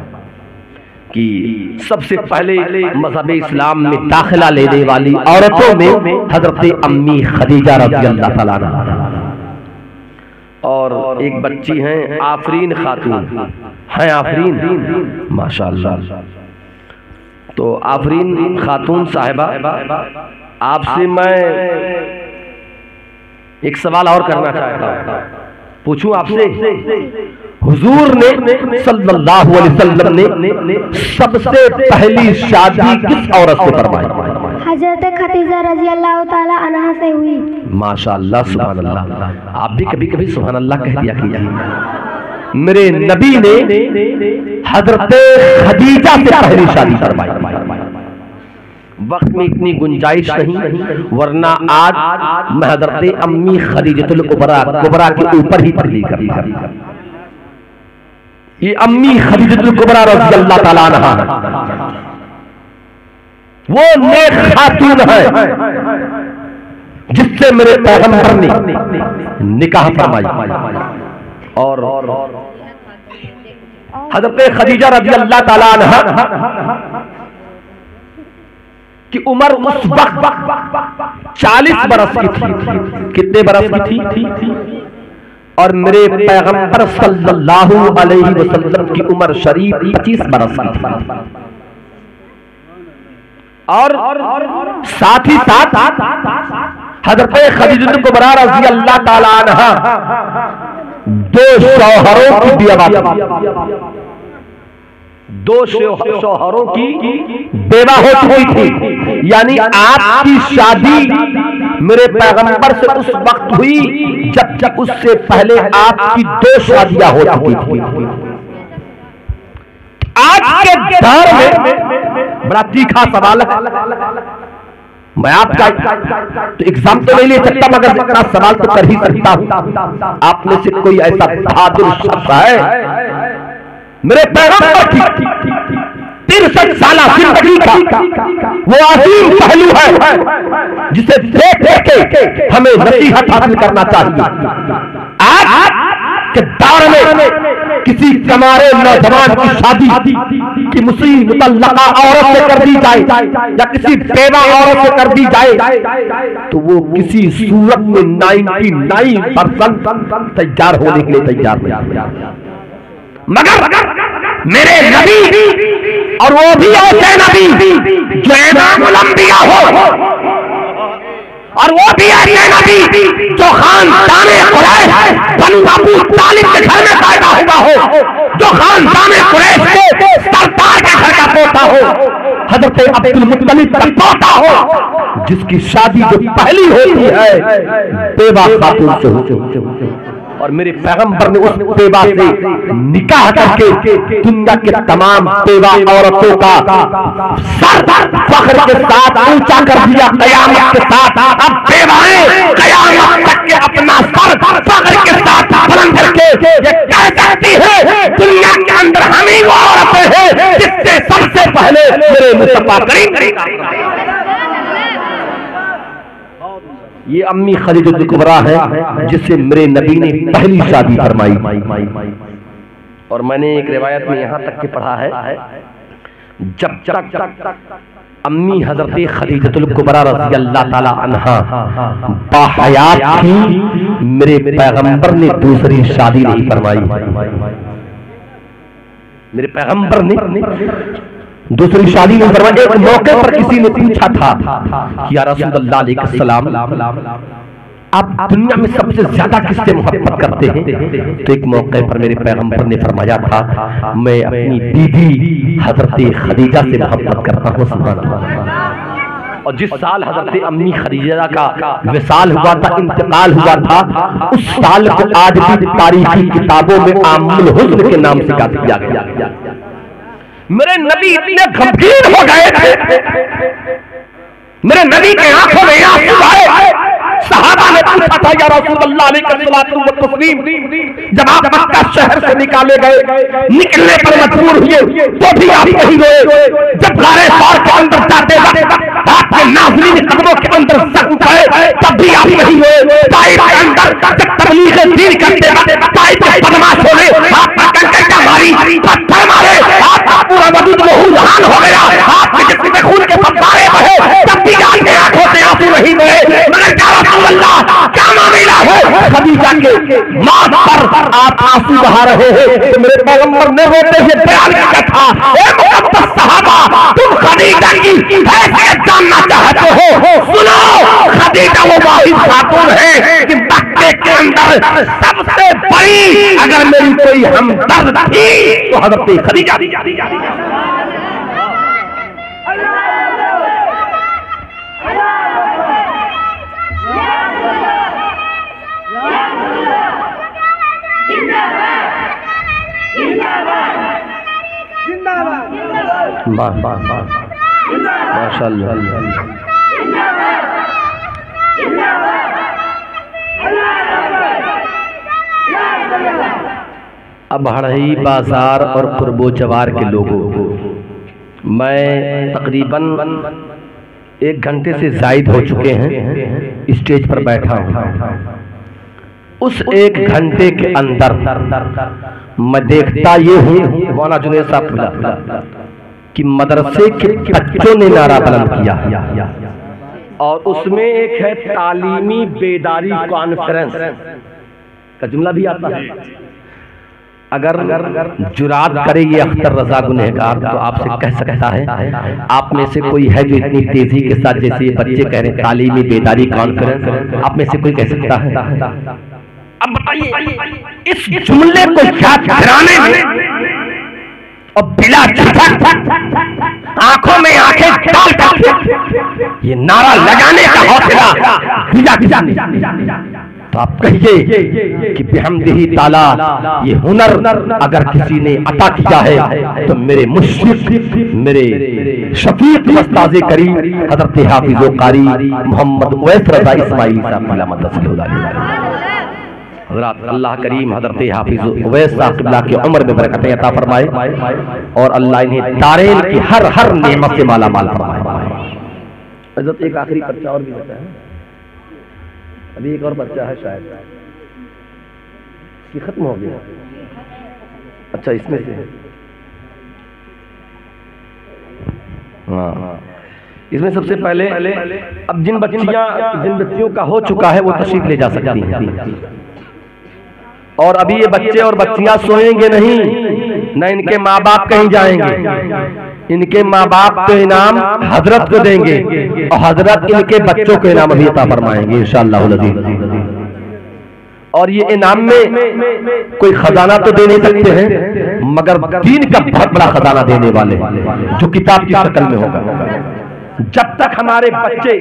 कि सबसे पहले मज़हब इस्लाम में दाखिला लेने वाली औरतों में हज़रत अम्मी खदीजा रज़ी अल्लाह ताला अन्हा और एक बच्ची हैं आफरीन खातून हैं, आफरीन माशाअल्लाह। तो आफरीन खातून साहिबा आपसे मैं एक सवाल और करना चाहता हूँ, पूछूं आपसे। हुजूर ने सल्लल्लाहु अलैहि वसल्लम ने सबसे पहली शादी किस औरत से फरमाई? हजरत खदीजा रज़ी अल्लाह ताला अन्हा से हुई। माशाअल्लाह सुभान अल्लाह। आप भी कभी कभी सुभान अल्लाह कह दिया कीजिए। मेरे नबी ने हजरत खदीजा से पहली शादी फरमाई। वक्त में इतनी गुंजाइश नहीं, वरना आज मैं हजरत अम्मी खदीजतुल कुबरा के ऊपर ही तकलीफ करता। ये अम्मी खदीजतुल कुबरा रज़ी अल्लाह ताला अन्हा वो नेक खातून है जिससे मेरे पैगंबर ने निकाह फरमाई। और हजरत खदीजा रज़ी अल्लाह ताला अन्हा की उम्र उस वक्त 40 बरस की थी। कितने बरस की थी? और मेरे पैगंबर सल्लल्लाहु अलैहि वसल्लम की उम्र शरीफ 25 बरस की थी। और साथ ही साथ हजरत खदीजतुल कुबरा रज़ी अल्लाह ताला अन्हा 2 शौहरों की 2 शौहरों की बेवा हो चुकी थी, यानी आपकी शादी मेरे पैगंबर से उस वक्त हुई जब उससे पहले आपकी 2 शादियां हो चुकी थी। आज के दौर में बड़ा तीखा सवाल है, मैं आपका तो एग्जाम तो नहीं ले सकता मगर इतना सवाल तो कर ही सकता हूं। आप में से कोई ऐसा बहादुर शख्स है मेरे पैगंबर की 63 साल जिंदगी का वो अजीम पहलू है जिसे देख के हमें नसीहत हासिल करना चाहिए। आज के दौर में किसी कमारे नौजवान की शादी की मुतल्लका औरत से कर दी जाए या किसी बेवा औरत से कर दी जाए तो वो किसी सूरत में 99% तैयार होने के लिए तैयार नहीं, मगर मेरे नबी और वो भी ऐसे नबी जो इमामुल अंबिया हो, और वो भी ऐसे नबी जो खानदाने कुरैश बनु अबू तालिब के घर में पैदा हुआ हो, जो खानदाने कुरैश के सरदार के घर का पोता हो, हजरत अब्दुल मुत्तलिब का पोता हो, जिसकी शादी जो पहली होती है बेवा खातून से होती, और मेरे पैगंबर ने उस बेवा से निकाह करके दुनिया के तमाम बेवा औरतों का सर फख्र के साथ ऊंचा कर दिया कयामत के साथ। अब बेवाएं कयामत तक के अपना सर फख्र के साथ बुलंद करके ये कह सकती है दुनिया के अंदर हम ही वो औरतें हैं जिससे सबसे पहले मेरे मुस्तफा करीम ये अम्मी खदीजतुल कुबरा है जिससे मेरे नबी ने पहली शादी फरमाई। और मैंने एक रिवायत में यहां तक के पढ़ा है जब तक अम्मी हजरत खदीजतुल कुबरा रज़ी अल्लाह ताला अन्हा बाहयात थी, मेरे पैगंबर ने दूसरी शादी नहीं फरमाई। मेरे पैगंबर ने दूसरी शादी नहीं फरमाई। एक मौके पर किसी ने पूछा था कि या रसूलल्लाह अलैहिस्सलाम आप दुनिया में सबसे ज्यादा किससे मोहब्बत करते हैं? तो एक मौके पर मेरे पैगंबर ने फरमाया था मैं अपनी बीवी हजरत खदीजा से मोहब्बत करता हूँ। सुभान अल्लाह। और जिस साल हजरत अम्मी खदीजा का विसाल हुआ था, इंतकाल हुआ था, उस साल को आज भी तारीखी किताबों में आमुल हुस्न के नाम से याद किया गया। मेरे नबी इतने गंभीर हो गए थे, मेरे नबी के आंखों में आंसू आए। सहाबा ने पूछा था या रसूलल्लाह अलैहिस्सलातु व तस्लीम जब आप मक्का शहर से निकाले गए, निकलने पर मजबूर हुए तो भी आप नहीं रोए। जब गारे सौर के अंदर जाते वक्त आपके नाज़रीन कदमों के अंदर जख्म पड़े तब भी आप नहीं रोए। ताइफ के अंदर जब तबलीग दीन करते वक्त ताइफ के बदमाशों ने आप पर कंकड़ मारी, पत्थर मारे, आपका पूरा वजूद लहूलुहान हो गया, आपके जिस्म में खून के फव्वारे बहे, तब भी आपकी आंखों से आंसू नहीं बहे। मगर क्या रसूलल्लाह क्या मामला है? खदीजा के मौत पर आप आंसू बहा रहे हैं। तो मेरे पैगंबर ने रोते हुए बयान किया था, ए मुक़द्दस सहाबा तुम खदीजा की हैसियत जानना चाहते हो? सुनो, खदीजा वो वाहिद खातून है कि मक्के के अंदर सबसे बड़ी अगर मेरी कोई हमदर्द थी तो हजरत खदीजा दी। माशाअल्लाह। अब हड़ई बाजार और कुर्बो जवार के लोगों को मैं तकरीबन 1 घंटे से जायद हो चुके हैं स्टेज पर बैठा हूँ। उस 1 घंटे के अंदर मैं देखता ये हूँ मौलाना जुनैद साहब कि मदरसे के बच्चों ने नारा बुलंद किया और उसमें एक है तालीमी बेदारी कॉन्फ्रेंस का जुमला भी आता है। अगर जुरात करे ये अख्तर रजा गुनहगार तो आपसे कह सकता है आप में से कोई है जो इतनी तेजी के साथ जैसे ये बच्चे कह रहे हैं तालीमी बेदारी कॉन्फ्रेंस, आप में से कोई कह सकता है? अब बताइए इस जुमले को याद कराने में और बिला झटक आंखों में आंखें डाल कर ये नारा लगाने का हौसला दिया किसी ने? तो आप कहिए कि बिहम्दिही ताला ये हुनर अगर किसी ने अता किया है तो मेरे मुश्किल मेरे शफीक उस्ताद करीम हजरत हाफिज कारी मोहम्मद उवैस रज़ा इस्माइली साहब हजरत अल्लाह करीम हजरत हाफिज उवैस साहब की उम्र में बरकतें अता फरमाए और अल्लाह इन्हें दारेन की हर नेमत से माला माल फरमाए। हजरत एक आखिरी पर्चा और भी बचा है, अभी एक और बच्चा है शायद कि खत्म हो गया। अच्छा इसमें से हाँ, इसमें सबसे पहले अब जिन बच्चियों का हो चुका है वो तशरीफ ले जा सकती हैं। और अभी ये बच्चे और बच्चियां सोएंगे नहीं, न इनके माँ बाप कहीं जाएंगे, इनके माँ बाप तो इनाम हजरत को देंगे और हजरत इनके बच्चों को इनाम अभी अता फरमाएंगे इंशाअल्लाह। और ये इनाम में कोई खजाना तो दे नहीं सकते हैं, मगर दीन का बहुत बड़ा खजाना देने वाले जो किताब की शक्ल में होगा। जब तक हमारे बच्चे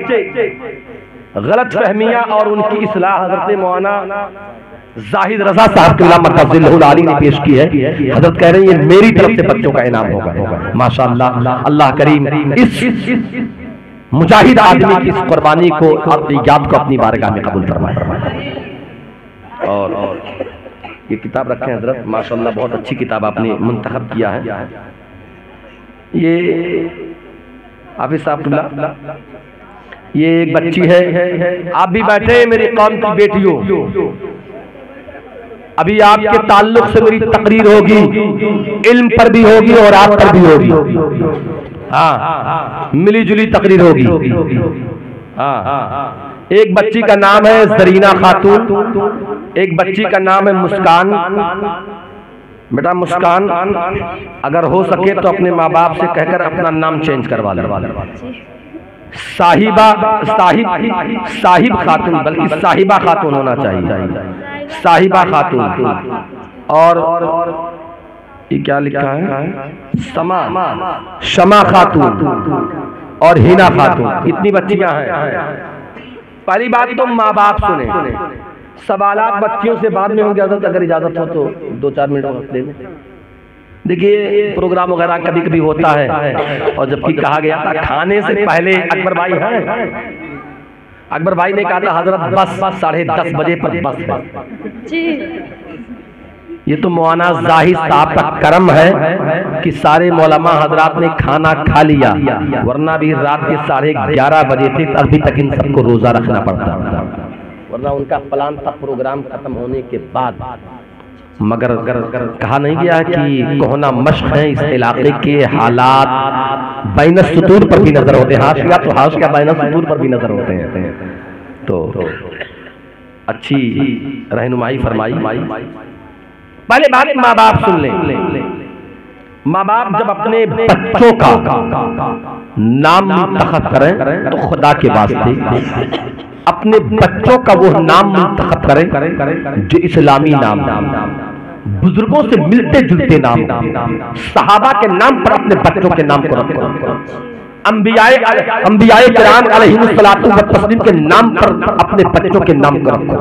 गलत फहमियां और उनकी इस्लाह हजरत मौलाना जाहिद रजा साहब ने पेश की है, हजरत कह रहे हैं ये मेरी तरफ से बच्चों का इनाम होगा माशाअल्लाह। अल्लाह करीम इस मुजाहिद आदमी की इस कुर्बानी को अपनी याद को अपनी बारगाह में कबूल फरमाए। और ये किताब रखें हजरत, माशाअल्लाह बहुत अच्छी किताब आपने मुंतखब किया है। ये हाफिज साहब ये एक बच्ची है, आप भी बैठे मेरी कौम की बेटियों, अभी आपके ताल्लुक से मेरी तकरीर होगी, इल्म पर भी होगी और आप पर भी होगी। हाँ, मिली जुली तकरीर होगी। हाँ, एक बच्ची का नाम है जरीना खातून, एक बच्ची का नाम है मुस्कान। बेटा मुस्कान, अगर हो सके तो अपने माँ बाप से कहकर अपना नाम चेंज करवा ले। साहिब खातून, बल्कि साहिबा खातून होना चाहिए, साहिबा खातून। और ये क्या लिखा है, शमा खातून और हिना खातून, इतनी बच्चियां हैं। पहली बात तो माँ बाप सुने, सवालात बच्चियों से बाद में होंगे, अगर इजाजत हो तो 2-4 मिनट वक्त दे। देखिए प्रोग्राम वगैरह कभी कभी होता है, और जबकि कहा गया था खाने से पहले अकबर भाई हैं, अकबर भाई ने कहा था हजरत बस 10:30 बजे पर बस। ये तो मौलाना जाहिद साहब का करम है कि सारे मौलामा हजरात ने खाना खा लिया, वरना भी रात के 11:30 बजे तक अभी तक इन सबको रोजा रखना पड़ता, वरना उनका प्लान था प्रोग्राम खत्म होने के बाद। मगर कहा नहीं गया कि कोहना मश्क है, इस इलाके के हालात बैन सुतूर पर भी नजर होते हैं, हाशिया तो हाशिया बैन सुतूर पर भी नजर होते हैं। तो अच्छी रहनुमाई फरमाई। पहले बात माँ बाप सुन ले, माँ बाप जब अपने बच्चों का नाम मुंतखब करें तो खुदा के वास्ते अपने बच्चों का वो नाम मुंतखब करें जो इस्लामी नाम, बुजुर्गों से मिलते जुलते नाम, सहाबा के नाम पर अपने बच्चों के नाम को रखो, अंबियाए किराम अलैहिमुस्सलातु व तस्लीम के नाम पर अपने बच्चों के नाम को रखो,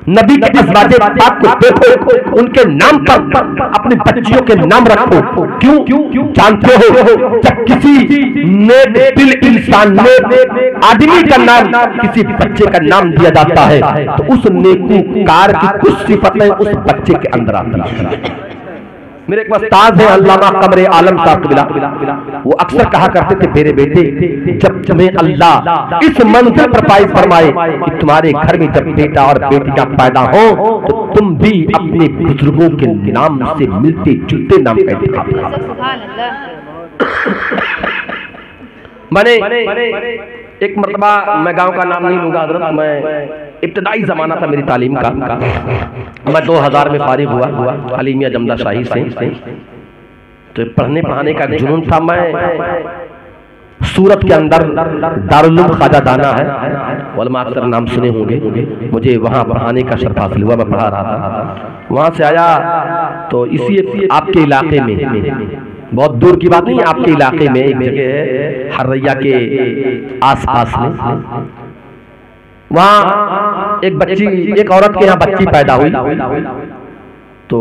नबी के अज़वाजे पाक को देखो, उनके नाम पर अपनी बच्चियों के नाम रखो। क्यों जानते हो, जब किसी नेक दिल इंसान नेक आदमी का नाम किसी बच्चे का नाम दिया जाता है तो उस नेकूकार की कुछ सिफतें उस बच्चे के अंदर आती हैं। मेरे एक उस्ताद है अल्लामा कमरे आलम साहब, वो अक्सर कहा करते थे मेरे बेटे, जब तुम्हें अल्लाह इस मंजिल पर फाइज फरमाए कि तुम्हारे घर में जब बेटा और बेटियां पैदा हो तो तुम भी अपने बुजुर्गों के नाम से मिलते जुलते नाम का इंतखाब करो। मैंने एक मरतबा, मैं गांव का नाम नहीं लूंगा हजरत, मैं इब्तदाई जमाना था मेरी तालीम का, मैं 2000 में फारिग हुआ हलीमिया जमदा शाही से, तो पढ़ने पढ़ाने का जुनून था। मैं सूरत के अंदर दारुल उलूम ख्वाजा दाना है, उलमा अक्सर नाम सुने होंगे, मुझे वहाँ पढ़ाने का शर्फ हासिल हुआ, मैं पढ़ा रहा था। वहाँ से आया तो इसी आपके इलाके में, बहुत दूर की बात नहीं, आपके इलाके में एक जगह है हरैया के आसपास में, वहाँ एक बच्ची, एक औरत के यहाँ बच्ची पैदा हुई। तो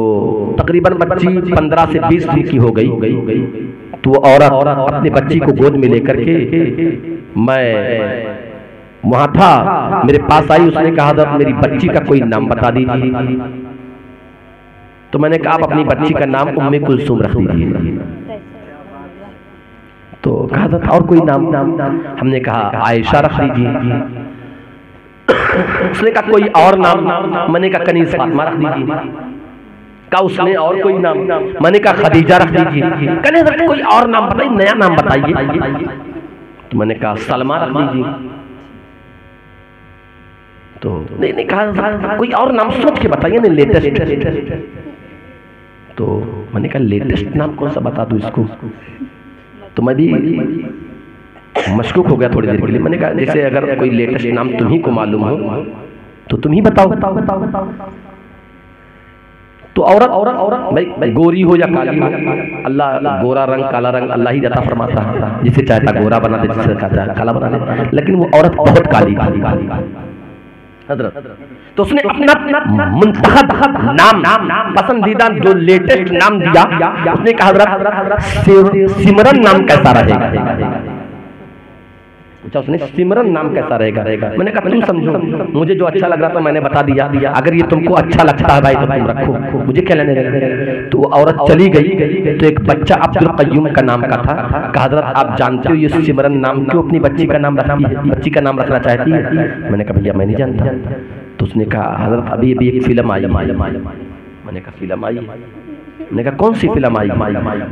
तकरीबन बच्ची 15 से 20 दिन की हो गई। तो वो औरत अपने बच्ची को गोद में लेकर के, मैं वहाँ था, मेरे पास आई, उसने कहा हज़रत मेरी बच्ची का कोई नाम बता दीजिए। तो मैंने कहा आप अपनी बच्ची का नाम उम्मे कुलसूम रख दीजिए। तो कहा हज़रत और कोई नाम? हमने कहा आयशा रख दीजिए। उसने कहा कोई और नाम? मैंने कहा कनीज़ फातिमा रख दीजिए। कहा उसने और कोई नाम? मैंने कहा खदीजा रख दीजिए। कहने हज़रत कोई और नाम बताइए, नया नाम बताइए। तो मैंने कहा सलमा रख दीजिए। तो नहीं कहा कोई और नाम सोच के बताइए ना, लेटेस्ट। तो मैंने कहा लेटेस्ट नाम कौन सा बता दूं इसको? तो मैं भी मशकूक हो गया थोड़ी देर के लिए। मैंने कहा जैसे अगर कोई लेटेस्ट नाम तुम्ही को मालूम हो तो तुम ही बताओ। तो औरत भाई गोरी हो या काली हो, अल्लाह गोरा रंग काला रंग अल्लाह ही अता फरमाता है, जिसे चाहता गोरा बना दे, जिसे चाहता काला बना दे। लेकिन वो औरत बहुत काली हजरत। तो उसने अपना मुंतखब नाम, पसंदीदा जो लेटेस्ट नाम दिया, उसने कहा हजरत सिमरन नाम कैसा रहेगा? अच्छा, उसने सिमरन नाम कैसा रहेगा? मैंने कहा तुम समझो, मुझे जो अच्छा लग रहा था मैंने बता दिया। अगर ये तुमको अच्छा लगता है भाई तो तुम रखो, मुझे क्या लेने देने। तो वो औरत चली गई। तो एक बच्चा अब्दुल कय्यूम का नाम का था। कहा हज़रत आप जानते हो ये सिमरन नाम क्यों अपनी बच्ची का नाम रखती है, बच्ची का नाम रखना चाहती है? मैंने कहा भैया मैं नहीं जानता। तो उसने कहा हज़रत अभी अभी एक फिल्म आई। मैंने कहा फिल्म आई? मैंने कहा कौन सी फिल्म आई?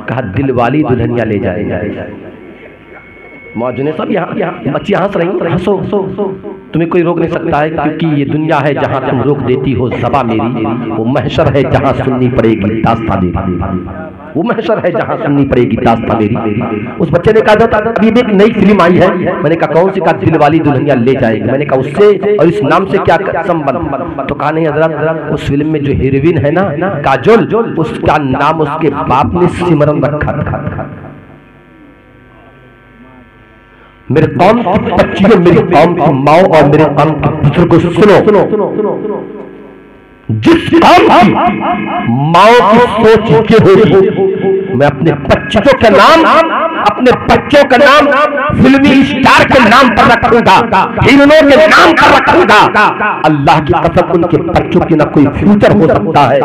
कहा दिलवाली दुल्हनिया ले जाए। मौजूद सब यहाँ बच्ची हंस रही, हंसो, तुम्हें कोई रोक नहीं सकता है, क्योंकि ये दुनिया है जहाँ तुम रोक देती हो ज़बा मेरी, वो महशर है जहाँ सुननी पड़ेगी दास्तां मेरी, वो महशर है जहाँ सुननी पड़ेगी दास्तां मेरी। उस बच्चे ने कहा था अभी एक नई फिल्म आई है। मैंने कहा कौन सी? कहा दिलवाली दुल्हनिया ले जाएगी। मैंने कहा उससे और इस नाम से क्या संबंध? तो कहा नहीं हज़रत उस फिल्म में जो हीरोइन है ना काजोल, उसका नाम उसके बाप ने सिमरन रखा। मेरे कौम की बच्चियों, मेरे कौम की माओ और मेरे कौम के बुजुर्गों सुनो, जिस कौम की माओ की सोच ये होगी, मैं अपने बच्चों का नाम फिल्मी स्टार के नाम पर रखूंगा, हीरोइनों के नाम पर रखूंगा। अल्लाह की कसम उनके बच्चों की न कोई फ्यूचर हो सकता है,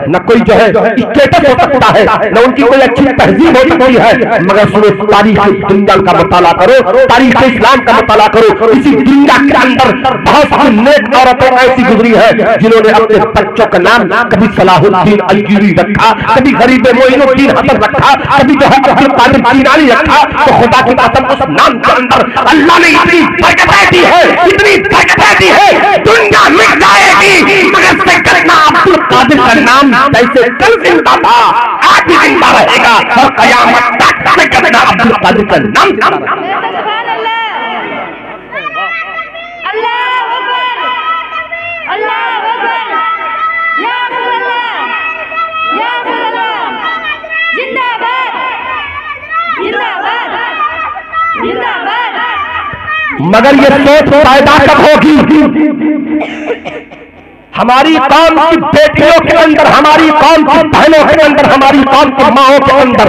न कोई जो है स्टेटस हो सकता है, न उनकी कोई अच्छी तहजीब हो सकती है। मगर सुनो, तारीख दुनिया का मुताला करो, तारीख इस्लाम का मुताला करो। इसी दुनिया के अंदर बहुत सी नेक औरतें ऐसी गुजरी है जिन्होंने अपने बच्चों का नाम कभी सलाहुद्दीन अय्यूबी रखा, कभी गरीब मोइनुद्दीन हसन रखा, कभी जो है अब्दुल कादिर जीलानी रखा। तो खुदा की कसम उस नाम के अंदर अल्लाह ने इतनी बरकत दी है, इतनी बरकत दी है, दुनिया मिट जाएगी मगर सैयदना अब्दुल कादिर का नाम जैसे कल जिंदा था आज भी जिंदा रहेगा और कयामत तक सैयदना अब्दुल कादिर का नाम जिंदा रहेगा। मगर ये सोच पैदा कब होगी? हमारी कौम की बेटियों के अंदर, हमारी कौम की बहनों के अंदर, हमारी कौम की माओं के अंदर,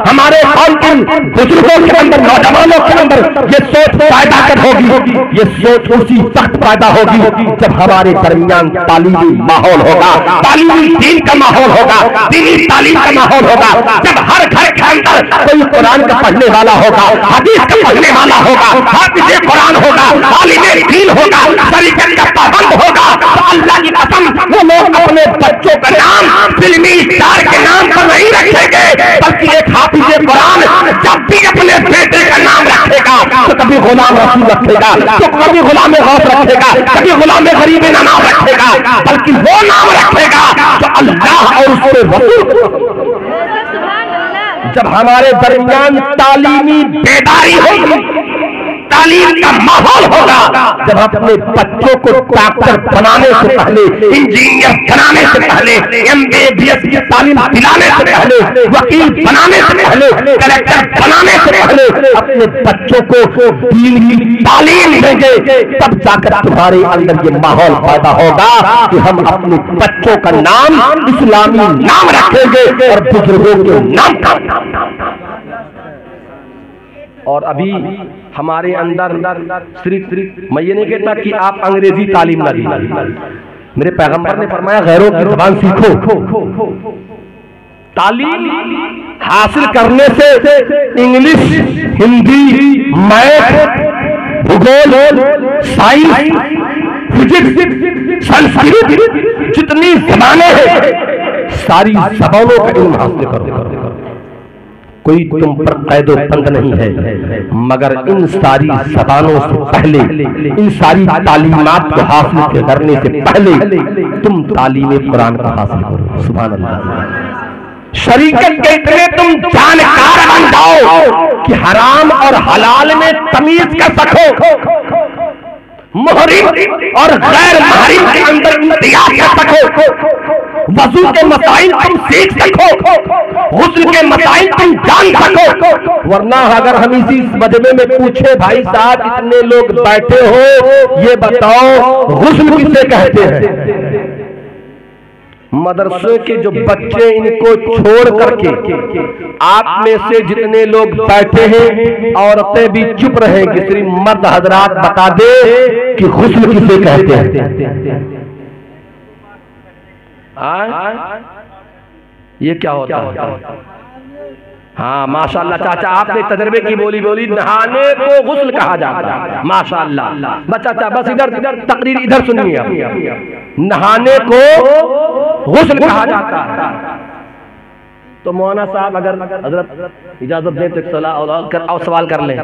हमारे कौम के बुजुर्गों के अंदर, नौजवानों के अंदर ये सोच पैदा कब होगी? ये सोच उसी वक्त पैदा होगी जब हमारे दरमियान तालीमी माहौल होगा, तालीमी दीन का माहौल होगा, दीनी तालीम का माहौल होगा। जब हर घर के अंदर कोई कुरान का पढ़ने वाला होगा, हदीस का पढ़ने वाला होगा, हाफिज़े कुरान होगा, आलिमे दीन होगा, शरीयत का पाबंद होगा, तो अल्लाह की कसम वो लोग अपने बच्चों का नाम फिल्मी स्टार के नाम पर नहीं रखेंगे, बल्कि एक हाफिज़े कुरान जब भी अपने बेटे का नाम रखेगा तो कभी गुलाम रसूल रखेगा, तो कभी गुलाम गौस रखेगा, कभी गुलाम गरीब नाम रखेगा, बल्कि वो नाम रखेगा जो अल्लाह और उसके रसूल। जब हमारे दरमियान तालीमी बेदारी होगी, तालीम का माहौल माहौल होगा जब अपने बच्चों को डॉक्टर बनाने से पहले, इंजीनियर बनाने से पहले, MBBS की तालीम दिलाने से पहले, वकील बनाने से पहले, कलेक्टर बनाने से पहले अपने बच्चों को दीन की तालीम देंगे, तब जाकर तुम्हारे अंदर ये माहौल पैदा होगा कि हम अपने बच्चों का नाम इस्लामी नाम रखेंगे और बुजुर्गों के नाम का। और अभी हमारे अंदर सिर्फ मैं ये नहीं कहता कि आप अंग्रेजी तालीम ना दीजिए, मेरे पैगंबर ने फरमाया गैरों की ज़बान सीखो। तालीम हासिल करने से इंग्लिश, हिंदी, मैथ, भूगोल, साइंस, फिजिक्स, संस्कृत, जितनी ज़बानें हैं सारी ज़बानों का इल्म हासिल करो। कोई तुम पर कैदो बंद नहीं है, मगर इन सारी ज़बानों से पहले, इन सारी तालीमात को हासिल करने से पहले तुम तालीम कुरान को हासिल करो। सुभान अल्लाह। शरीयत के इतने तुम जानकार बन जाओ कि हराम और हलाल में तमीज कर सको, मुहरिम और गैर महरिम के अंदर इम्तियाज कर सको, वजू के मसाइल तुम सीख सको, गुस्ल के मसाइल तुम जान सको। वरना अगर हम इसी मजमे में पूछे भाई साहब इतने लोग बैठे हो, ये बताओ गुस्ल किसे कहते हैं? मदरसे के जो बच्चे इनको छोड़ करके आप में से जितने लोग बैठे हैं, औरतें भी चुप रहेंगी, सिर्फ मर्द हजरात बता दे कि गुस्ल किसे कहते हैं। ये क्या होता है? हाँ माशाल्लाह चाचा, आपने तजर्बे की बोली बोली, नहाने को गुस्ल कहा जाता है। माशाल्लाह बस चाचा, बस इधर तकरीर इधर सुनिए। नहाने को गुस्ल कहा जाता है। तो मौलाना साहब अगर हजरत इजाजत दें तो एक सवाल कर लें,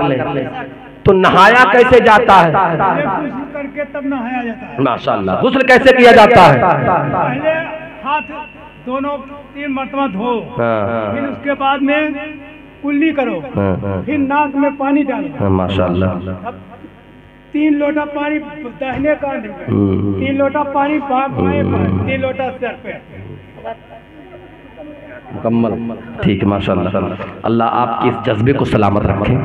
तो नहाया कैसे जाता है? करके तब नहाया जाता है। माशाल्लाह। गुस्ल कैसे किया जाता है? पहले हाथ दोनों 3 मरतबा धो, फिर उसके बाद में कुल्ली करो, फिर नाक में पानी डालो। माशाल्लाह। 3 लोटा पानी दाहिने कान में, 3 लोटा पानी बाएं पर, 3 लोटा सर पे। मुकम्मल। ठीक है माशाल्लाह। अल्लाह आपके इस जज्बे को सलामत रखे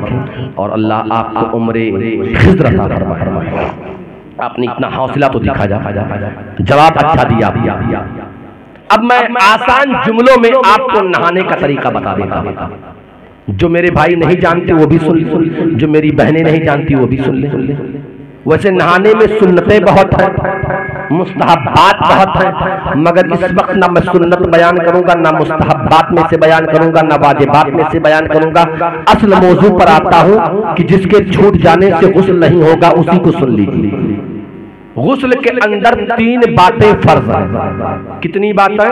और अल्लाह आपको उम्रे हिफ्ज़ अता फरमाए। आपने इतना हौसला तो दिखा जवाब अच्छा दिया। अब मैं आसान जुमलों में आपको नहाने का तरीका बता देता हूं। जो मेरे भाई नहीं जानते वो भी सुन ले, जो मेरी बहनें नहीं जानती वो भी सुन ले। वैसे नहाने में सुन्नतें बहुत हैं, मुस्तहब्बात बहुत हैं, मगर इस वक्त ना मैं सुन्नत बयान करूंगा, ना मुस्तहब्बात में से बयान करूंगा, ना वाजिबात में से बयान करूंगा। असल मौजू पर आता हूं कि जिसके छूट जाने से गुस्ल नहीं होगा उसी को सुन लीजिए। गुस्ल के अंदर 3 बातें फर्ज हैं। कितनी बातें?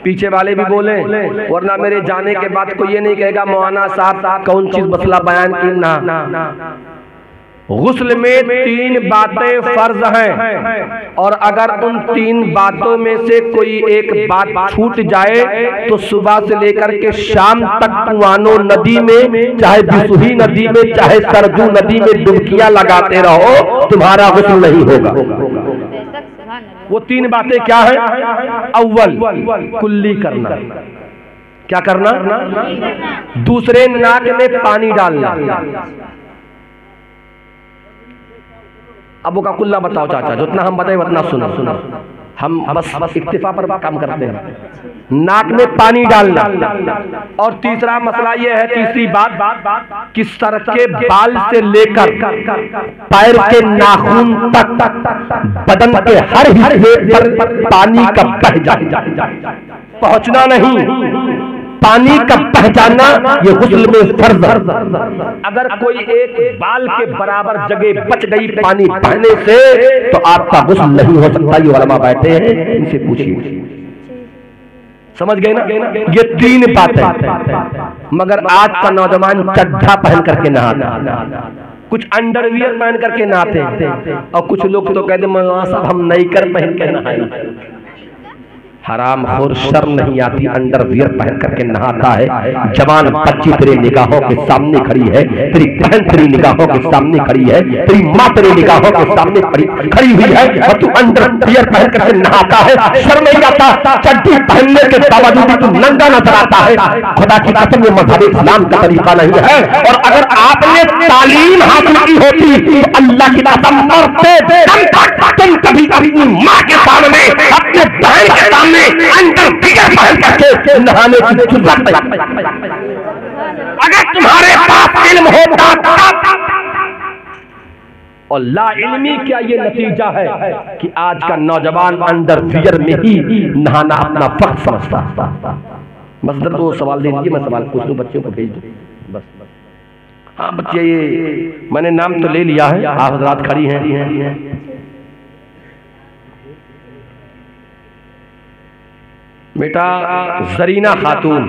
पीछे वाले भी बोले, वरना मेरे जाने के बाद कोई ये नहीं कहेगा मौलाना साहब कौन चीज मसला बयान की ना। गुस्ल में 3 बातें फर्ज हैं और अगर उन 3 बातों में से कोई एक बात छूट जाए तो सुबह से लेकर के शाम तक कुआनो नदी में, चाहे बिसुही नदी में, चाहे सरजू नदी में डुबकियां लगाते रहो, तुम्हारा गुस्ल नहीं होगा। वो 3 बातें क्या है? अव्वल कुल्ली करना। क्या करना? दूसरे नाक में पानी डालना। अब वो का कुल्ला बताओ चाचा, जितना हम बताए उतना सुनो। हम बस इक्तिफा पर काम करते हैं। नाक में पानी डालना। और तीसरा मसला ये है, तीसरी बात कि सर के बाल से लेकर पैर के नाखून तक बदन के हर हिस्से पर पानी का बह जाना, पहुंचना नहीं, पानी का पहचाना ये गुस्ल में फर्ज है। अगर कोई एक बाल के बराबर जगह बच गई पानी बहने से तो आपका गुस्ल नहीं हो सकता। ये उलमा बैठे हैं, इनसे पूछिए। समझ गए ना? ये 3 बातें। मगर आज का नौजवान चड्ढा पहन करके नहाता, कुछ अंडरवियर पहन करके नहाते हैं, और कुछ लोग तो कहते मौलाना साहब हम नईकर पहन के नहाए। हराम खोर शर्म नहीं आती, अंडरवियर पहन करके नहाता है। जवान बच्ची तेरे निगाहों के सामने खड़ी है, तेरी बहन तेरी निगाहों के सामने खड़ी है, तेरी माँ तेरी निगाहों के सामने खड़ी हुई है और तू अंडरवियर पहन करके नहाता है। शर्म नहीं आता? चड्डी पहनने के बावजूद तू नंगा नजर आता है। खुदा की कसम ये मजहब इस्लाम का तरीका नहीं है। और अगर आपने तालीम हासिल की होती तो अल्लाह की कसम मरते दम तक तुम कभी अपनी माँ के सामने, अपने बहन के सामने अंडरवियर पहन करके नहाने की जुर्रत नहीं। अगर तुम्हारे पास इल्म होता और ला इल्मी क्या ये नतीजा है कि आज का नौजवान अंडरवियर में ही नहाना अपना फर्ज समझता। मसलन तो सवाल दे दीजिए, मैं सवाल पूछ लूं, बच्चों को भेज दूं बस। हाँ बच्चे, ये मैंने नाम तो ले लिया है, आप हजरात खड़ी हैं। बेटा जरीना खातून,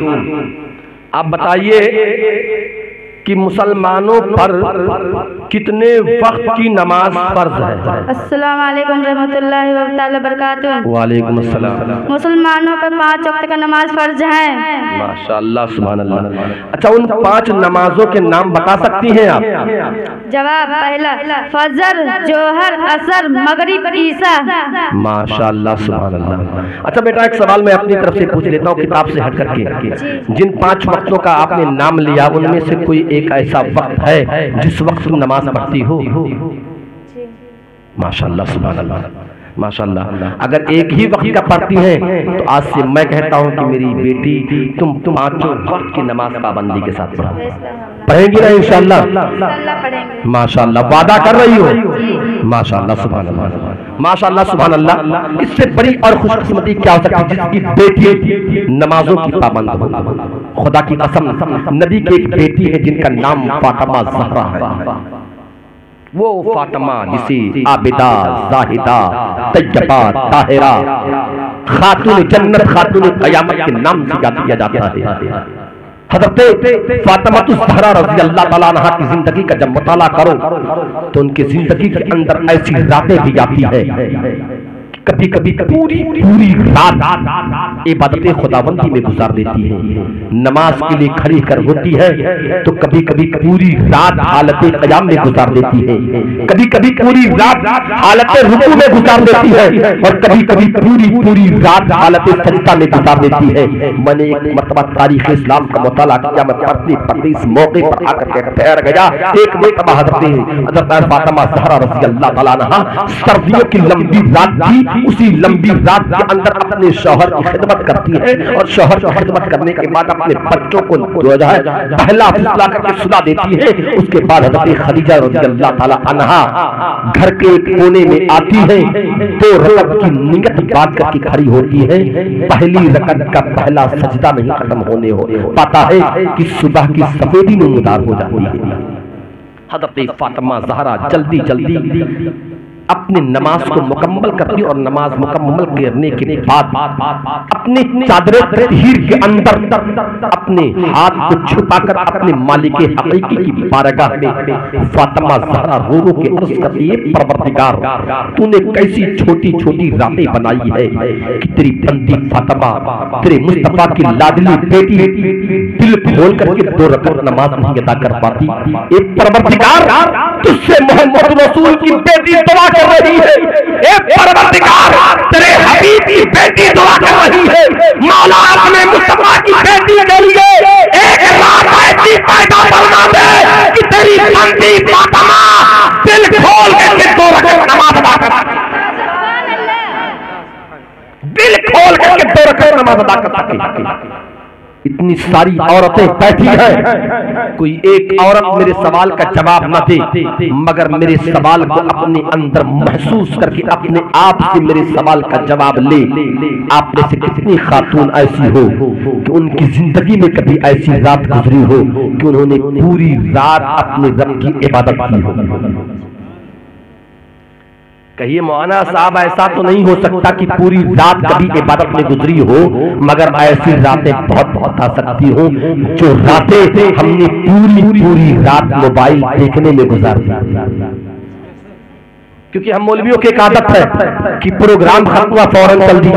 आप बताइए कि मुसलमानों पर कितने वक्त की नमाज फर्ज है? अस्सलाम वालेकुम रहमतुल्लाहि व बरकातुहू। वालेकुम अस्सलाम। मुसलमानों पर 5 वक्त का नमाज फर्ज है। माशाअल्लाह सुभान अल्लाह। अच्छा, उन 5 नमाजों के नाम बता सकती हैं आप? जवाब पहला फजर, जोहर, असर, मगरिब, ईशा। माशाअल्लाह सुभान अल्लाह। अच्छा बेटा, एक सवाल मैं अपनी तरफ से पूछ लेता हूँ किताब से हट करके। जिन 5 वक्तों का आपने नाम लिया उनमें से कोई एक ऐसा वक्त है जिस वक्त तुम नमाज पढ़ती हो? माशाअल्लाह सुभान अल्लाह, माशाअल्लाह। अगर एक ही वक्त का पढ़ती हैं तो आज से मैं कहता हूं कि मेरी बेटी तुम 5 वक्त की नमाज पाबंदी के साथ पढ़ो। पढ़ेंगी ना इंशाअल्लाह? माशाअल्लाह, वादा कर रही हो? माशाअल्लाह सुभान अल्लाह, माशाअल्लाह सुभान अल्लाह। इससे बड़ी और खुशकिस्मती क्या हो सकती है जिसकी बेटी नमाजों की पाबंद हो। खुदा की कसम, नबी की एक बेटी है जिनका नाम फातिमा ज़हरा है। वो फातिमा जिसे आबिदा, जाहिदा, तैयबा, ताहिरा, खातून जन्नत, खातून क़यामत के नाम से याद किया जाता है। हज़रत फातिमा ज़हरा रज़ी अल्लाह तआला अन्हा की जिंदगी का जब मुताला करो तो उनकी जिंदगी के अंदर ऐसी रातें भी आती है, कभी कभी पूरी रात इबादतें खुदाबंदी में गुजार देती है। नमाज के लिए खड़ी कर होती है तो कभी कभी पूरी रात हालत क़याम में गुजार देती है, कभी कभी पूरी रात हालत रुकू में गुजार देती है और कभी कभी पूरी रात हालत सजदा में गुजार देती है। मैंने एक मरतबा तारीख इस्लाम का मुताला किया, मैं पढ़ते इस मौके पर आकर के ठहर गया। एक मरतबा हज़रत फातिमा ज़हरा रज़ी अल्लाह तआला अन्हा सर्दियों की लंबी रात थी, उसी लंबी रात के अंदर अपने शौहर की खिदमत करती है और शौहर की खिदमत करने के बाद अपने बच्चों को पहला फुसला करके सुला देती है। उसके बाद हज़रत खदीजा रज़ी अल्लाह तआला अन्हा घर के कोने में आती है, 2 रकअत की नियत बांध करके खड़ी होती है। पहली रकअत का पहला सजदा नहीं खत्म होने पाता है कि सुबह की सफेदी नमूदार हो जाती है। हज़रत फातिमा ज़हरा जल्दी अपनी नमाज को मुकम्मल करती और नमाज मुकम्मल करने के बाद अपनी चादर तहीर के अंदर अपने हाथ को छुपाकर अपने मालिक हकीकी की बारगाह में फातिमा ज़हरा रो के अर्ज करती है, परवरदिगार तूने कैसी छोटी छोटी रातें बनाई है कि तेरी बंदी फातिमा तेरे मुस्तफा की लाडली बेटी दिल खोल करके 2 रकअत नमाज नहीं अदा कर पाती। एक परवरदिगार तुझसे मोहम्मद रसूल की बेटी दुआ कर रही है, एक परवरदिगार तेरे हबीब की बेटी दुआ कर रही है। मौला अपने मुस्तफा की बेटी के लिए एक रात ऐसी पैदा फरमा दे कि तेरी बंदी फातिमा दिल खोल के 2 रकअत नमाज अदा कर सके, दिल खोल करके 2 रकअत नमाज अदा कर सके। इतनी सारी औरतें बैठी हैं, कोई एक औरत मेरे सवाल का जवाब न दे, मगर मेरे सवाल को अपने अंदर महसूस करके अपने आप से मेरे सवाल का जवाब ले। आप में से कितनी खातून ऐसी हो कि उनकी जिंदगी में कभी ऐसी रात गुजरी हो कि उन्होंने पूरी रात अपने रब की इबादत की हो? कहिए मौलाना साहब, ऐसा तो नहीं हो सकता कि पूरी रात कभी इबादत में गुजरी हो, मगर ऐसी रातें बहुत आ सकती हो जो रातें हमने पूरी रात मोबाइल देखने में गुजार दी। क्योंकि हम मौलवियों की एक आदत है कि प्रोग्राम खत्म हुआ फौरन चल दी,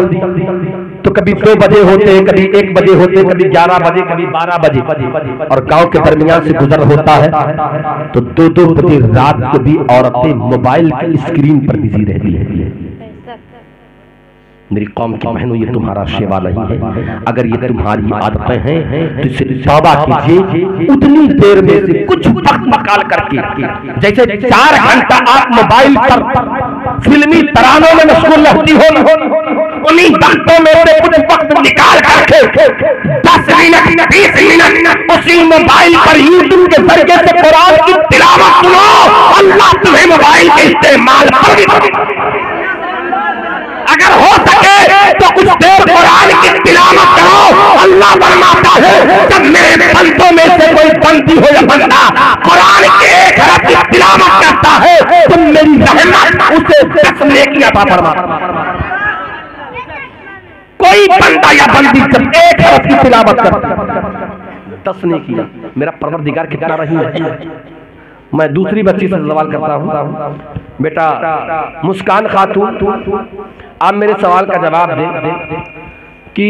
तो कभी 2 बजे होते, कभी 1 बजे होते, कभी 11 बजे, कभी 12 बजे, और गांव के दरमियान से गुजर होता है तो 2-2 बजे रात को भी औरतें मोबाइल की स्क्रीन पर बिजी रहती है। मेरी कौम की बहनों, ये तुम्हारा सेवा नहीं है। अगर ये तुम्हारी आदतें हैं तो इसे तौबा कीजिए। उतनी देर में से कुछ वक्त निकाल करके, जैसे 4 घंटा आप मोबाइल पर फिल्मी तरानों में मशगूल रहती हो, उन्हीं वक्तों में से कुछ वक्त निकाल करके 10 मिनट 20 मिनट उसी मोबाइल पर यूट्यूब के जरिए से कुरान की तिलावत सुनो। अल्लाह तुम्हें मोबाइल के इस्तेमाल पर भी, अगर हो सके तो कुछ देर कुरान की तिलावत करो। अल्लाह फरमाता है जब मेरे बंदों में से कोई बंदी हो या बंदा कुरान के 1 हरफ की तिलावत करता है तो मेरी रहमत उसे 10 नेकियां अता फरमाता है। कोई बंदा या बंदी जब 1 हरफ की तिलावत करता है 10 नेकियां। मेरा परवरदिगार कितना रहीम है। मैं दूसरी बच्ची से सवाल करता हूँ, बेटा मुस्कान खातून, आप मेरे सवाल का जवाब दें कि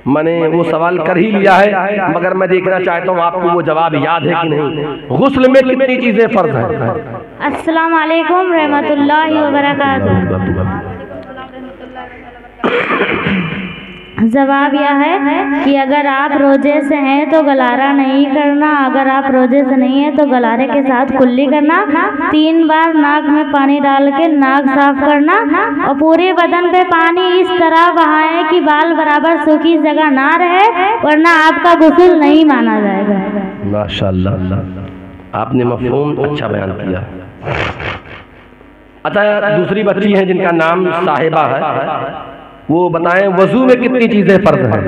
मैंने वो सवाल कर ही लिया है, मगर मैं देखना चाहता हूँ आपको वो जवाब याद है कि नहीं। गुस्ल में कितनी चीजें फर्ज हैं? अस्सलाम वालेकुम रहमतुल्लाहि व बरकातहू। जवाब यह है कि अगर आप रोजे से हैं तो गलारा नहीं करना, अगर आप रोजे से नहीं हैं तो गलारे के साथ कुल्ली करना, 3 बार नाक में पानी डाल के नाक साफ करना और पूरे बदन पे पानी इस तरह बहाएं कि बाल बराबर सूखी जगह ना रहे, वरना आपका गुस्ल नहीं माना जाएगा। माशाअल्लाह, आपने मफ़हूम अच्छा बयान किया। अच्छा, दूसरी बच्ची है जिनका नाम साहिबा है, वो बताएं वजू में कितनी चीजें फर्ज हैं?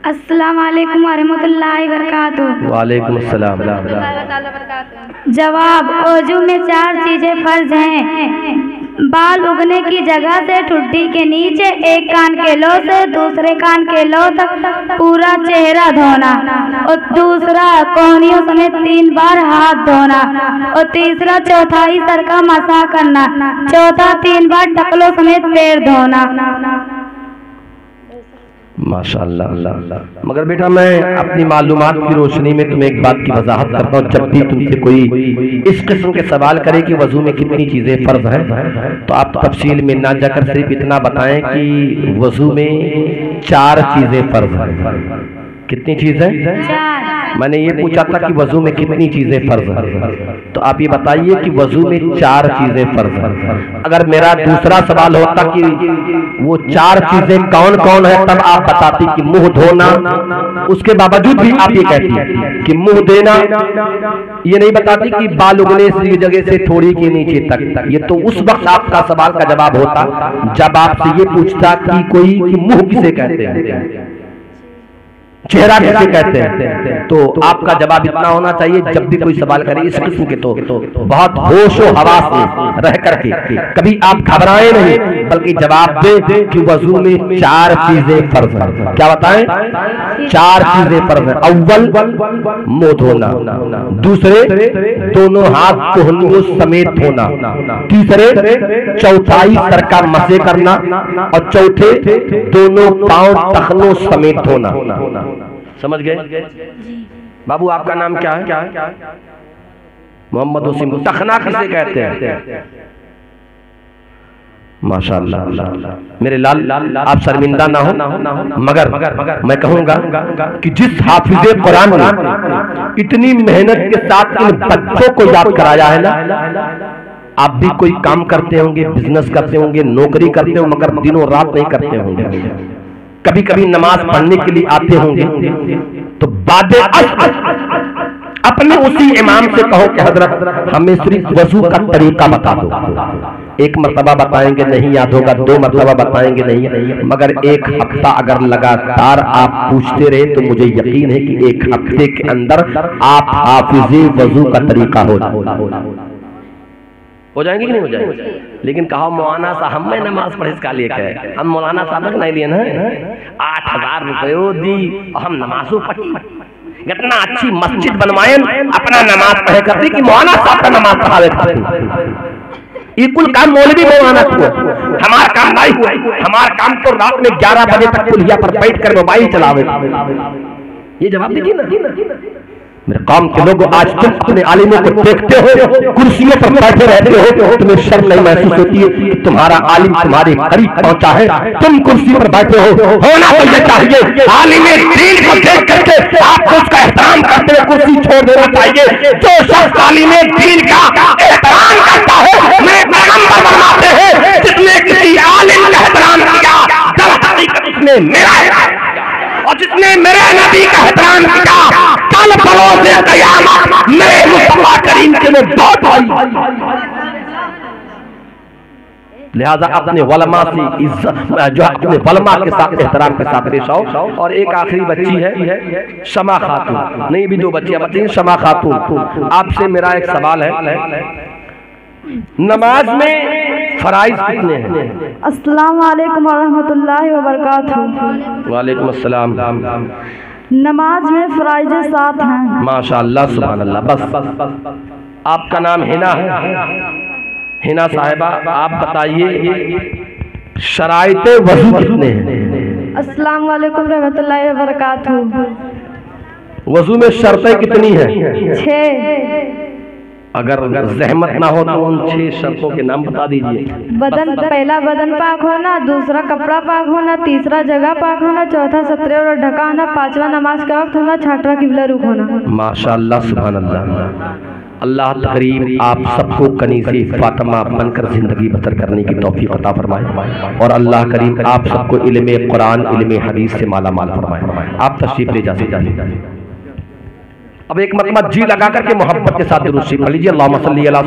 अस्सलाम वालेकुम वरहमतुल्लाहि वबरकातुहू। वालेकुम अस्सलाम। जवाब, वजू में 4 चीजें फर्ज हैं। बाल उगने की जगह से ठुड्डी के नीचे, 1 कान के लो से दूसरे कान के लो तक पूरा चेहरा धोना, और दूसरा कोहनियों समेत 3 बार हाथ धोना, और तीसरा चौथाई सर का मसा करना, चौथा 3 बार टकलों समेत पैर धोना। माशाअल्लाह। मगर बेटा मैं अपनी मालूमात की रोशनी में तुम्हें एक बात की वजाहत करता हूँ। जब भी तुमसे कोई इस किस्म के सवाल करे कि वजू में कितनी चीजें फर्ज हैं, तो आप तफसील में ना जाकर सिर्फ इतना बताएं कि वजू में 4 चीजें फर्ज हैं। कितनी चीजें? 4। मैंने ये पूछा था कि वजू में कितनी चीजें फर्ज हैं, तो आप ये बताइए कि वजू में 4 चीजें फर्ज हैं। अगर मेरा दूसरा सवाल होता कि वो 4 चीजें कौन कौन है, तब आप बताती कि मुंह धोना, उसके बावजूद भी आप ये कहती कि मुंह देना, ये नहीं बताती कि बाल उगने से जगह से थोड़ी के नीचे तक। ये तो उस वक्त आपका सवाल का जवाब होता जब आपसे ये पूछता कि कोई कि मुंह किसे कहते हैं, चेहरा कैसे कहते हैं। तो आपका जवाब इतना होना चाहिए जब भी कोई सवाल करे इस किस्म के तो बहुत होशो हवास से रह करके, कभी आप घबराएं नहीं, बल्कि जवाब दे कि वजू में 4 चीजें फर्ज हैं। क्या बताएं? 4 चीजें फर्ज हैं। अव्वल मुंह धोना, दूसरे दोनों हाथ कोहनियों समेत धोना, तीसरे चौथाई सर का मसे करना, और चौथे दोनों पांव टखनों समेत धोना। समझ गए बाबू? आपका नाम क्या है? मोहम्मद वसीम। टखना किसे कहते हैं? माशाअल्लाह। मेरे लाल, आप शर्मिंदा ना हो, मगर मैं कहूंगा कि जिस हाफिज़े कुरान ने इतनी मेहनत के साथ इन बच्चों को याद कराया है ना, आप भी कोई काम करते होंगे, बिजनेस करते होंगे, नौकरी करते होंगे, मगर दिनों रात नहीं करते होंगे। कभी कभी नमाज पढ़ने के लिए आते होंगे तो बादे अपने उसी इमाम से कहो कि हजरत हमें सिर्फ वजू का तरीका बता दो। 1 मरतबा बताएंगे नहीं याद होगा, 2 मरतबा बताएंगे नहीं, मगर 1 हफ्ता अगर लगातार आप पूछते रहे तो मुझे यकीन है कि 1 हफ्ते के अंदर आप हाफिज़े वजू का तरीका हो जाएंगे कि नहीं हो जाएंगे? लेकिन कहो मौलाना साहब मैं नमाज पढ़े इसका लिए कहे, हम मौलाना साहब का नहीं लिए ना 8000 रुपये दी और हम नमाजों पढ़ी, इतना अच्छी मस्जिद बनवाए, अपना नमाज पढ़े करती कि मौलाना साहब का नमाज पढ़ावे करती। ये कुल काम मौलवी बनवाना हुआ, हमारा काम नहीं हुआ। हमारा काम तो रात में 11 बजे तक कुलिया पर बैठ कर मोबाइल चलावे। ये जवाब दीजिए ना। मेरे काम के लोग, आज तुम अपने आलिमों को देखते हो, कुर्सियों पर बैठे रहते हो, तुम्हें शर्म नहीं महसूस होती है कि तुम्हारा आलिम तुम्हारे करीब पहुंचा है, तुम कुर्सी पर बैठे हो। होना तो ये चाहिए, आलिम दीन को देख करके आपको उसका एहतराम करते हुए कुर्सी छोड़ देना चाहिए। जो शख्स आलिम दीन का एहतराम करता है, मैं पैगंबर फरमाते हैं, जिसने किसी आलिम का एहतराम किया, दर हकीकत उसने मेरा, और जिसने मेरे नबी का एहतराम किया, कल परोसे क़यामत मेरे मुस्तफा करीम के में बहुत भाई। लिहाजा अपने वलमा से इज्जत, जो अपने वलमा के साथ एहतराम के साथ पेश आओ। और एक आखिरी बच्ची है शमा खातून, नहीं भी 2 बच्चियां बच्ची हैं, शमा खातून, आपसे मेरा एक सवाल है, नमाज में फराइज कितने हैं? अस्सलाम वालेकुम रहमतुल्लाहि व बरकातहू। वालेकुम अस्सलाम। नमाज में फराइज 7 हैं। माशाअल्लाह सुभान अल्लाह। बस आपका नाम हिना है? हिना साहिबा, आप बताइए शराइते वज़ू कितने हैं? अस्सलाम वालेकुम रहमतुल्लाहि व बरकातहू। वज़ू में शर्तें कितनी हैं? 6। अगर जहमत ना हो तो उन 6 शर्तों के नाम बता दीजिए। बदन, पहला बदन पाक होना, दूसरा कपड़ा पाक होना, तीसरा जगह पाक होना, चौथा सतरे और ढका होना, 5वां नमाज का वक्त होना, 6वां किबला रुख होना। माशाअल्लाह सुभान अल्लाह। अल्लाह करीम आप सबको कनीज़े फातिमा बनकर जिंदगी बसर करने की तौफीक अता फरमाए, और अल्लाह करीम आप सबको इल्मे कुरान, इल्मे हदीस से माला माल फरमाए। आप तशरीफ ले जाइए। अब एक मरतबा जी लगा करके मोहब्बत के साथ दुरूद शरीफ पढ़ लीजिए। अल्लाहुम्मा सल्ली अला